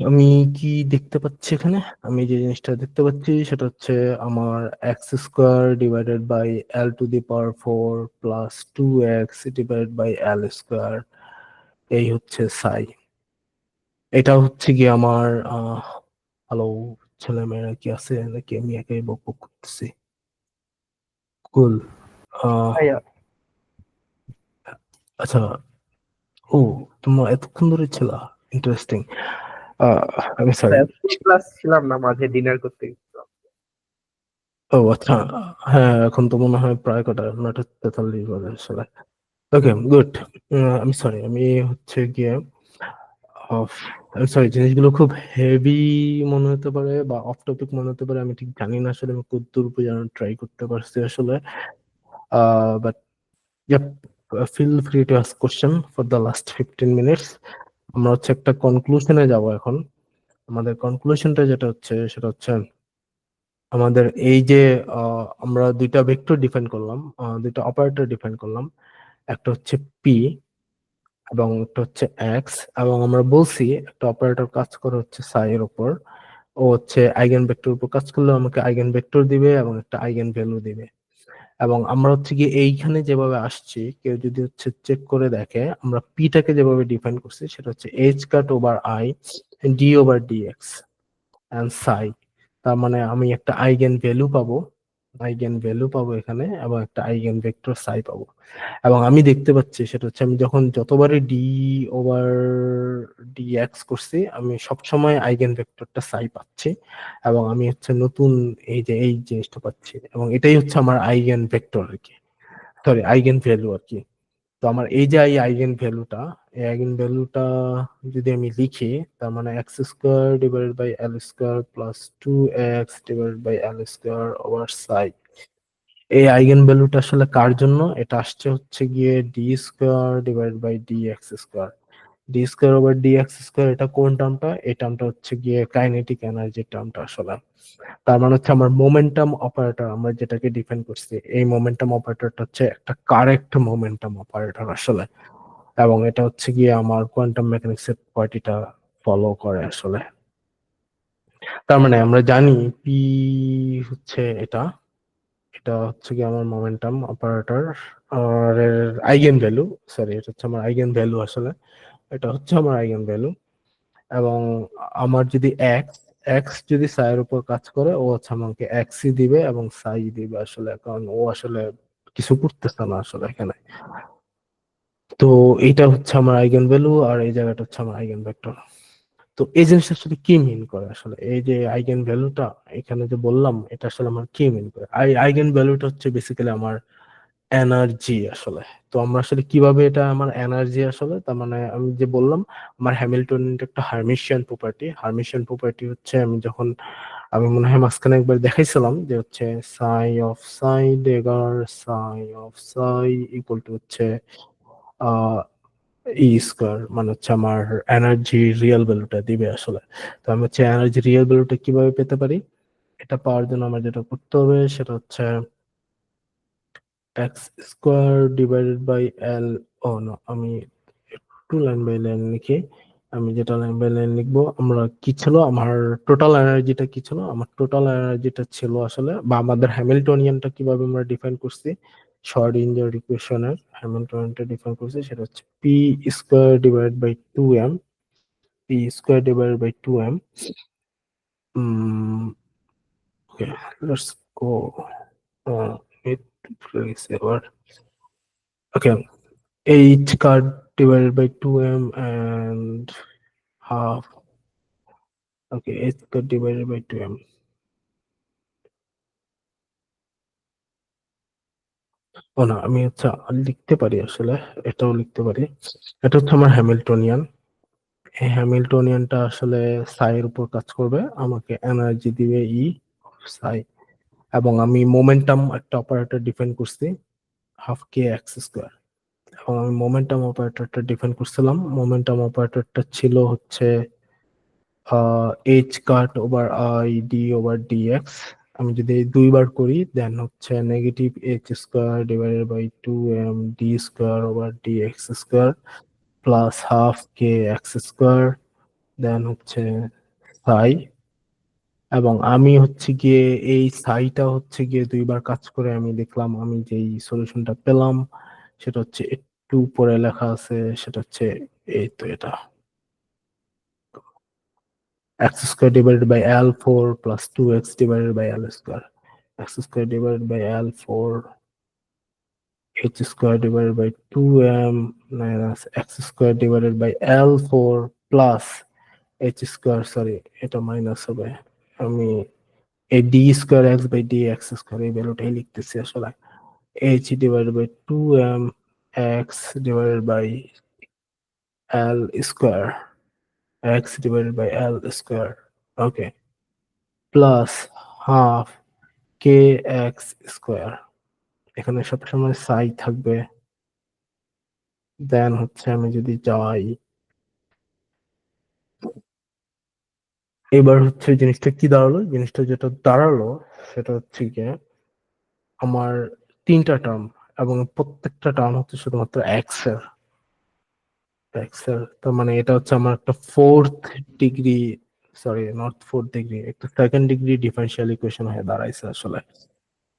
আমি কি দেখতে পাচ্ছি এখানে? আমি যে জিনিসটা দেখতে পাচ্ছি সেটা হচ্ছে আমার x square divided by l to the power four plus two x divide by l square, এই হচ্ছে সাই। এটা হচ্ছে কি আমার হ্যালো, ছেলেমেয়েরা কি আছে নাকি আমি একাই বক বক করতেছি? কুল। আহ ভাইয়া আচ্ছা, ও, তোমরা এতক্ষণ ধরে ছিল, ইন্টারেস্টিং। আমি সরি। ফুল ক্লাস ছিলাম না, মাঝে ডিনার করতে গেছিলাম। ও আচ্ছা, হ্যাঁ এখন তো মনে হয় প্রায় কটা, 9:43 বাজে আসলে। ওকে, গুড। আমি সরি, আমি হচ্ছে গিয়ে আমি সরি, জিনিসগুলো খুব হেভি মনে হতে পারে বা অফ টপিক মনে হতে পারে, আমি ঠিক জানি না আসলে আমি কতদূর বোঝানোর ট্রাই করতে পারছি আসলে। But yup, feel free to ask question for the last 15 minutes. আমরা হচ্ছে একটা কনক্লুশনে যাব এখন। আমাদের কনক্লুশনটা যেটা হচ্ছে সেটা হচ্ছে আমাদের এই যে আমরা দুইটা ভেক্টর ডিফাইন করলাম, দুইটা অপারেটর ডিফাইন করলাম, একটা হচ্ছে পি এবং একটা হচ্ছে এক্স, এবং আমরা বলছি একটা অপারেটর কাজ করে হচ্ছে সাই এর উপর, ও হচ্ছে আইগেন ভেক্টর উপর কাজ করলে আমাকে আইগেন ভেক্টর দিবে এবং একটা আইগেন ভ্যালু দিবে। এবং আমরা হচ্ছে কি এইখানে যেভাবে আসছি, কেউ যদি হচ্ছে চেক করে দেখে, আমরা পিটাকে যেভাবে ডিফাইন করছি সেটা হচ্ছে h cut over i d over dx and psi. তার মানে আমি একটা আইগেন ভ্যালু পাবো, আইগেন ভ্যালু পাবো এখানে, এবং একটা আইগেন ভেক্টর সাই পাবো। এবং আমি দেখতে পাচ্ছি সেটা হচ্ছে আমি যখন যতবারই ডি ওভার ডিএক্স করছি, আমি সবসময় আইগেন ভেক্টরটা সাই পাচ্ছি, এবং আমি হচ্ছে নতুন এই যে এই জিনিসটা পাচ্ছি, এবং এটাই হচ্ছে আমার আইগেন ভেক্টর আর কি, সরি আইগেন ভ্যালু আর কি। তো আমার এই যে এই আইগেন ভ্যালুটা, এই আইগেন ভ্যালুটা যদি আমি লিখি, তার মানে x square divided by l square plus two x divided by l square over psi. এই আইগেন ভ্যালুটা আসলে কার জন্য? এটা আসছে হচ্ছে গিয়ে d square divide by d x square, d square over d x square. এটা কোন টার্মটা? এই টার্মটা হচ্ছে গিয়ে কাইনেটিক এনার্জি টার্মটা আসলে। তার মানে হচ্ছে আমার মোমেন্টাম অপারেটর, আমরা যেটাকে ডিফাইন করছি, এই মোমেন্টাম অপারেটরটা হচ্ছে একটা কারেক্ট মোমেন্টাম অপারেটর আসলে, এবং এটা হচ্ছে গিয়ে আমার কোয়ান্টাম মেকানিক্স এর কোয়ালিটিটা ফলো করে আসলে। তার মানে আমরা জানি পি হচ্ছে এটা, এটা হচ্ছে কি আমার মোমেন্টাম অপারেটর আর আইগেন ভ্যালু, সরি এটা হচ্ছে আমার আইগেন ভ্যালু আসলে, এটা হচ্ছে আমার আইগেন ভ্যালু। এবং আমার যদি এক্স, এক্স যদি সাই এর উপর কাজ করে, ও হচ্ছে আমাকে এক্সই দিবে এবং সাই দিবে আসলে, কারণ ও আসলে কিছু করতেছে না আসলে এখানে। তো এইটা হচ্ছে আমার আইগেন ভ্যালু আর এই জায়গাটা হচ্ছে আমার আইগেন ভেক্টর। তো এই জিনিসটা আসলে কি মিন করে আসলে, এই যে আইগেন ভ্যালুটা এখানে যে বললাম, এটা আসলে আমার কি মিন করে? আইগেন ভ্যালুটা হচ্ছে বেসিক্যালি আমার এনার্জি আসলে। তো আমরা আসলে কিভাবে এটা আমার এনার্জি আসলে, তার মানে আমি যে বললাম আমার হ্যামিল্টন একটা হার্মিশিয়ান প্রপার্টি, হার্মিশিয়ান প্রপার্টি হচ্ছে আমি যখন, আমি মনে হয় মাঝখানে একবার দেখাইছিলাম যে হচ্ছে সাই of Sai dagger Sai of Sai equal to হচ্ছে আহ ই স্কোয়ার, মানে হচ্ছে আমার এনার্জি রিয়েল ভ্যালুটা দিবে আসলে। তো আমি হচ্ছে এনার্জি রিয়েল ভ্যালুটা কিভাবে পেতে পারি? এটা পাওয়ার জন্য আমার যেটা করতে হবে সেটা হচ্ছে x square divided by l, ও না, আমি একটু লাইন বাই লাইন লিখি। আমি যেটা লাইন বাই লাইন লিখবো, আমরা কি ছিল আমার টোটাল এনার্জিটা কি ছিল? আমার টোটাল এনার্জিটা ছিল আসলে, বা আমাদের হ্যামিল্টনিয়ানটা কিভাবে আমরা ডিফাইন করছি শর্ডিঞ্জার ইকুয়েশনের, হ্যামিল্টনিয়ানটা ডিফাইন করছি সেটা হচ্ছে p square divide by two m, p square divide by two m. Okay, let's go. it আবার Okay, h card divided by 2m and half. Okay, h card divided by 2m. ও না, আমি আচ্ছা লিখতে পারি আসলে, এটাও লিখতে পারি। এটা হচ্ছে আমার হ্যামিল্টনিয়ান। এই হ্যামিল্টনিয়ানটা আসলে সাই এর উপর কাজ করবে, আমাকে এনার্জি দিবে ই সাই, এবং আমি মোমেন্টাম একটা অপারেটর ডিফাইন করছি হাফ কে এক্স স্কোয়ার, এবং আমি মোমেন্টাম অপারেটরটা ডিফাইন করছিলাম। মোমেন্টাম অপারেটরটা ছিল হচ্ছে h cut over i d over d x. আমি যদি এই দুইবার করি দেন হচ্ছে negative h square divided by 2m d square over d x square plus half K x square, then হচ্ছে সাই। এবং আমি হচ্ছে গিয়ে এই সাইটা হচ্ছে গিয়ে দুইবার কাজ করে আমি দেখলাম আমি যেই সলিউশনটা পেলাম সেটা হচ্ছে একটু উপরে লেখা আছে, সেটা হচ্ছে এই তো এটা x square divided by L4 plus 2x divided by L square, x square divided by L4 h square divided by 2m minus x square divided by L4 plus h square, sorry এটা minus হবে, আমি এই d square x by dx square এই ভ্যালুটাই লিখতেছি আসলে, h divided by 2m x divided by L square, x divided by L square, okay, plus half K x square. এখানে সবসময় সাই থাকবে। দেন হচ্ছে আমি যদি যাই, এবার হচ্ছে জিনিসটা কি দাঁড়ালো, জিনিসটা যেটা দাঁড়ালো সেটা হচ্ছে গিয়ে আমার তিনটা টার্ম, এবং প্রত্যেকটা টার্ম হচ্ছে শুধুমাত্র এক্স এর, তার মানে এটা হচ্ছে আমার একটা fourth degree, sorry not fourth degree, একটা সেকেন্ড ডিগ্রি ডিফারেন্সিয়াল ইকুয়েশন হয়ে দাঁড়াইছে আসলে।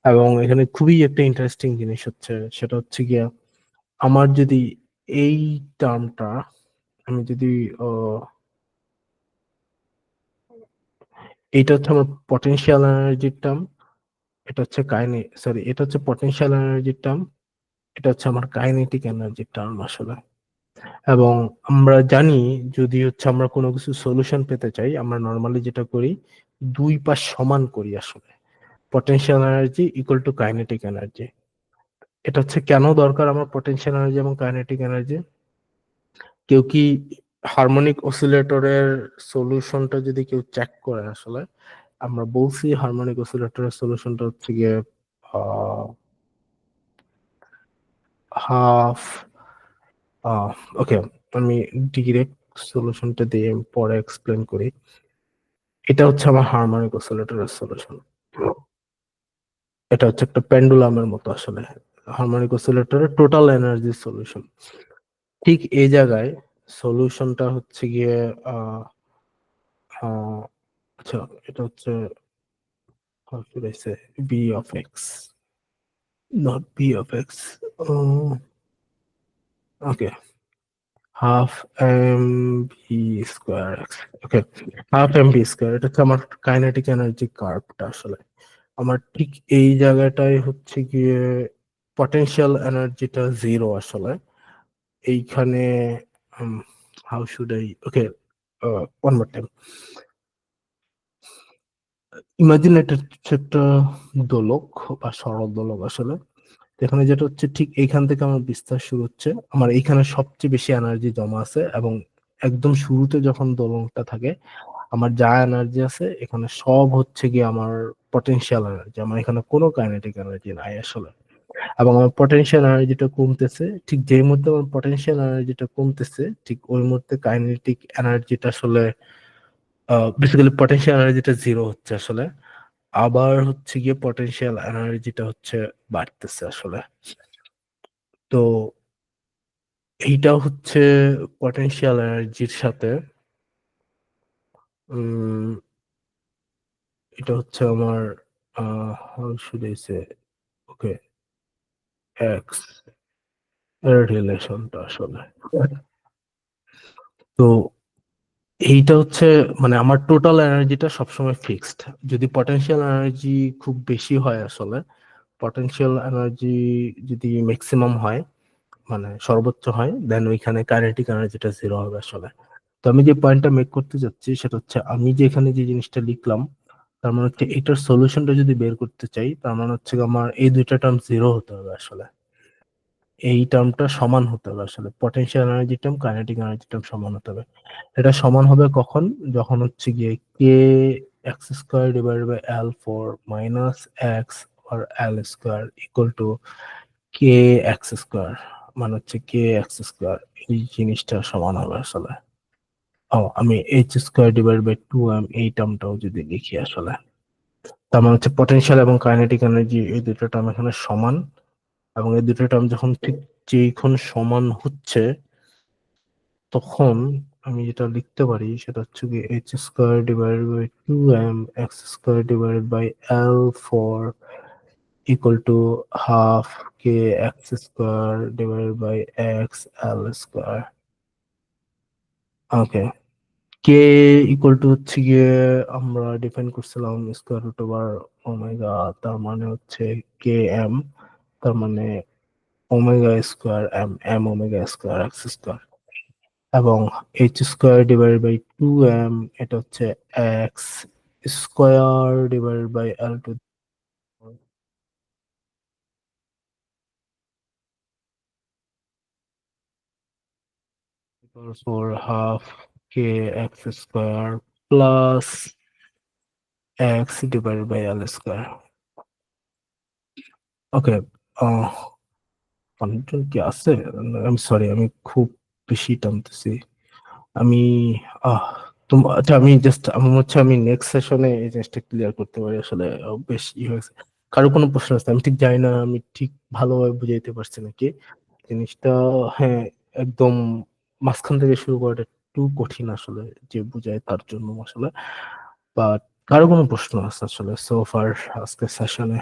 এবং এখানে খুবই একটা ইন্টারেস্টিং জিনিস হচ্ছে, সেটা হচ্ছে গিয়া আমার যদি এই টার্মটা আমি যদি এইটা হচ্ছে আমার পটেনশিয়াল এনার্জির টার্ম, এটা হচ্ছে সরি এটা হচ্ছে পটেনশিয়াল এনার্জির টার্ম, এটা হচ্ছে আমার কাইনেটিক এনার্জির টার্ম আসলে। এবং আমরা জানি যদি হচ্ছে আমরা কোনো কিছু সলিউশন পেতে চাই আমরা নর্মালি যেটা করি দুই পাশ সমান করি আসলে, potential energy equal two kinetic energy. এটা হচ্ছে কেন দরকার আমার পটেনশিয়াল এনার্জি এবং কাইনেটিক এনার্জি, কেউ কি হারমোনিক অসিলেটরের সলিউশনটা যদি কেউ চেক করে আসলে, আমরা বলছি হারমোনিক অসিলেটরের সলিউশনটা হচ্ছে গিয়ে হাফ, ওকে আমি ডিরেক্ট সলিউশনটা দিয়ে পরে এক্সপ্লেন করি। এটা হচ্ছে আমার হারমোনিক অসিলেটরের সলিউশন, এটা হচ্ছে একটা পেন্ডুলামের মতো আসলে, হারমোনিক অসিলেটরের টোটাল এনার্জি সলিউশন। ঠিক এই জায়গায় সলিউশনটা হচ্ছে গিয়ে আহ আহ, আচ্ছা এটা হচ্ছে how should I say v of x, not b of x, okay, half mv square x, okay, half mv square, এটা হচ্ছে আমার কাইনেটিক এনার্জি কার্ভটা আসলে। আমার ঠিক এই জায়গাটায় হচ্ছে গিয়ে পটেনশিয়াল এনার্জিটা জিরো আসলে এইখানে। How should I, okay one more time, imagine এটা হচ্ছে একটা দোলক বা সরল দোলক আসলে। এখানে যেটা হচ্ছে ঠিক এইখান থেকে আমার বিস্তার শুরু হচ্ছে, আমার এইখানে সবচেয়ে বেশি এনার্জি জমা আছে, এবং একদম শুরুতে যখন দোলনটা থাকে আমার যা এনার্জি আছে এখানে সব হচ্ছে গিয়ে আমার পটেনশিয়াল এনার্জি, আমার এখানে কোনো কাইনেটিক এনার্জি নাই আসলে। এবং আমার পটেনশিয়াল এনার্জিটা কমতেছে, ঠিক যেই মুহূর্তে আমার পটেনশিয়াল এনার্জিটা কমতেছে ঠিক ওই মুহূর্তে কাইনেটিক এনার্জিটা আসলে বেসিক্যালি পটেনশিয়াল এনার্জিটা জিরো হচ্ছে আসলে, আবার হচ্ছে গিয়ে পটেনশিয়াল এনার্জিটা হচ্ছে বাড়তেছে আসলে। তো এইটা হচ্ছে পটেনশিয়াল এনার্জির সাথে উম এটা হচ্ছে আমার how should I say, okay, x এর রিলেশনটা আসলে। তো এইটা হচ্ছে মানে আমার টোটাল এনার্জিটা সবসময় ফিক্সড, যদি পটেনশিয়াল এনার্জি খুব বেশি হয় আসলে, পটেনশিয়াল এনার্জি যদি ম্যাক্সিমাম হয় মানে সর্বোচ্চ হয়, দেন ওইখানে কাইনেটিক এনার্জিটা জিরো হবে আসলে। তো আমি যে পয়েন্টটা মেক করতে যাচ্ছি সেটা হচ্ছে, আমি যে এখানে যে জিনিসটা লিখলাম, তার মানে হচ্ছে এটার সলিউশনটা যদি বের করতে চাই, তার মানে হচ্ছে আমার এই দুইটা টার্ম জিরো হতে হবে আসলে, এই টার্মটা সমান হতে হবে আসলে, potential energy term kinetic energy term সমান হতে হবে। এটা সমান হবে কখন, যখন হচ্ছে গিয়ে k x square divided by l four minus x আর l square equal to k x square, মানে হচ্ছে কে এক্স স্কোয়ার, এই জিনিসটা সমান হবে আসলে। ও, আমি h square divide by two m এই টার্মটাও যদি লিখি আসলে, তার মানে হচ্ছে পটেনশিয়াল এবং কাইনেটিক এনার্জি এই দুটো টার্ম এখানে সমান, এবং এই দুটো টার্ম যখন ঠিক যেইখন সমান হচ্ছে, তখন আমি যেটা লিখতে পারি সেটা হচ্ছে কি h square divided by two m x square divided by l four equal to half K x square divided by x l square. Okay, k equal to হচ্ছে গিয়ে আমরা ডিফাইন করছিলাম স্কোয়ার রুট ওভার ওমেগা, তার মানে হচ্ছে কে m, তার মানে omega square m, m omega square x square, এবং h square divided by two m, এটা হচ্ছে x square divided by l two four half K x square plus x divided by l square. Okay, control কি আছে? আমি sorry, আমি খুব বেশি টানতেছি আমি। আহ আচ্ছা, আমি জাস্ট আমার হচ্ছে আমি নেক্সট সেশনে এই জিনিসটা ক্লিয়ার করতে পারি আসলে। বেশ ই হয়েছে। কারো কোনো প্রশ্ন আছে? আমি ঠিক জানি না আমি ঠিক ভালোভাবে বুঝাইতে পারছি নাকি জিনিসটা। হ্যাঁ, একদম মাঝখান থেকে শুরু করাটা একটু কঠিন আসলে, যে বুঝায় তার জন্য আসলে। বাট কারো কোনো প্রশ্ন আছে আসলে সো ফার আজকে সেশনে?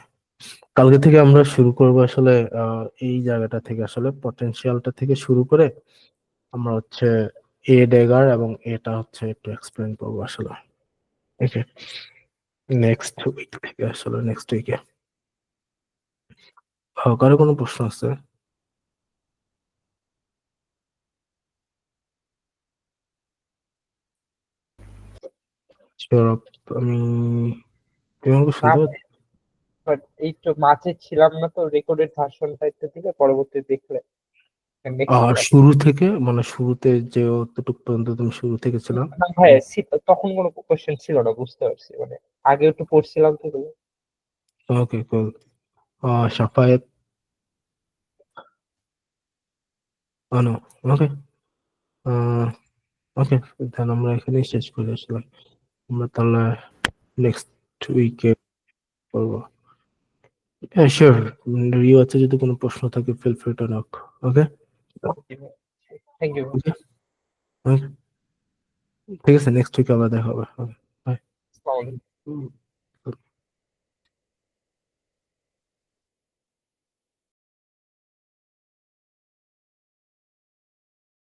কালকে থেকে আমরা শুরু করব আসলে এই জায়গাটা থেকে, আসলে পটেনশিয়ালটা থেকে শুরু করে আমরা হচ্ছে এ ড্যাগার এবং এটা হচ্ছে একটু এক্সপ্লেন করবো আসলে। ওকে, নেক্সট উইক থেকে আসলে, নেক্সট উইকে। কারো কোনো প্রশ্ন আছে? সৌরভ, আমি, তুমি আমাকে না, শুনতে পাচ্ছ? বাট এই তো মাঝে ছিলাম না তো, রেকর্ডেড ভার্সনটা একটু দিলে পরবর্তী দেখলে নেক্সট ক্লাস। শুরু থেকে, মানে শুরুতে যে অতটুকু পর্যন্ত তুমি শুরু থেকে ছিলাম। না ভাই, তখন কোনো কোশ্চেন ছিল না, বুঝতে পারছি, মানে আগে একটু পড়ছিলাম তো এগুলো। ওকে, কুল। সাফায়েত, আনো। ওকে, ওকে, দেন আমরা এখানেই শেষ করে আসলাম। আমরা তাহলে নেক্সট উইকে করবো। হ্যাঁ, শিওর। রিও আছে, যদি কোনো প্রশ্ন থাকে feel free to knock. Okay, thank you. Okay, okay, ঠিক আছে, নেক্সট উইকে আবার দেখা হবে। বাই। আসসালামু আলাইকুম।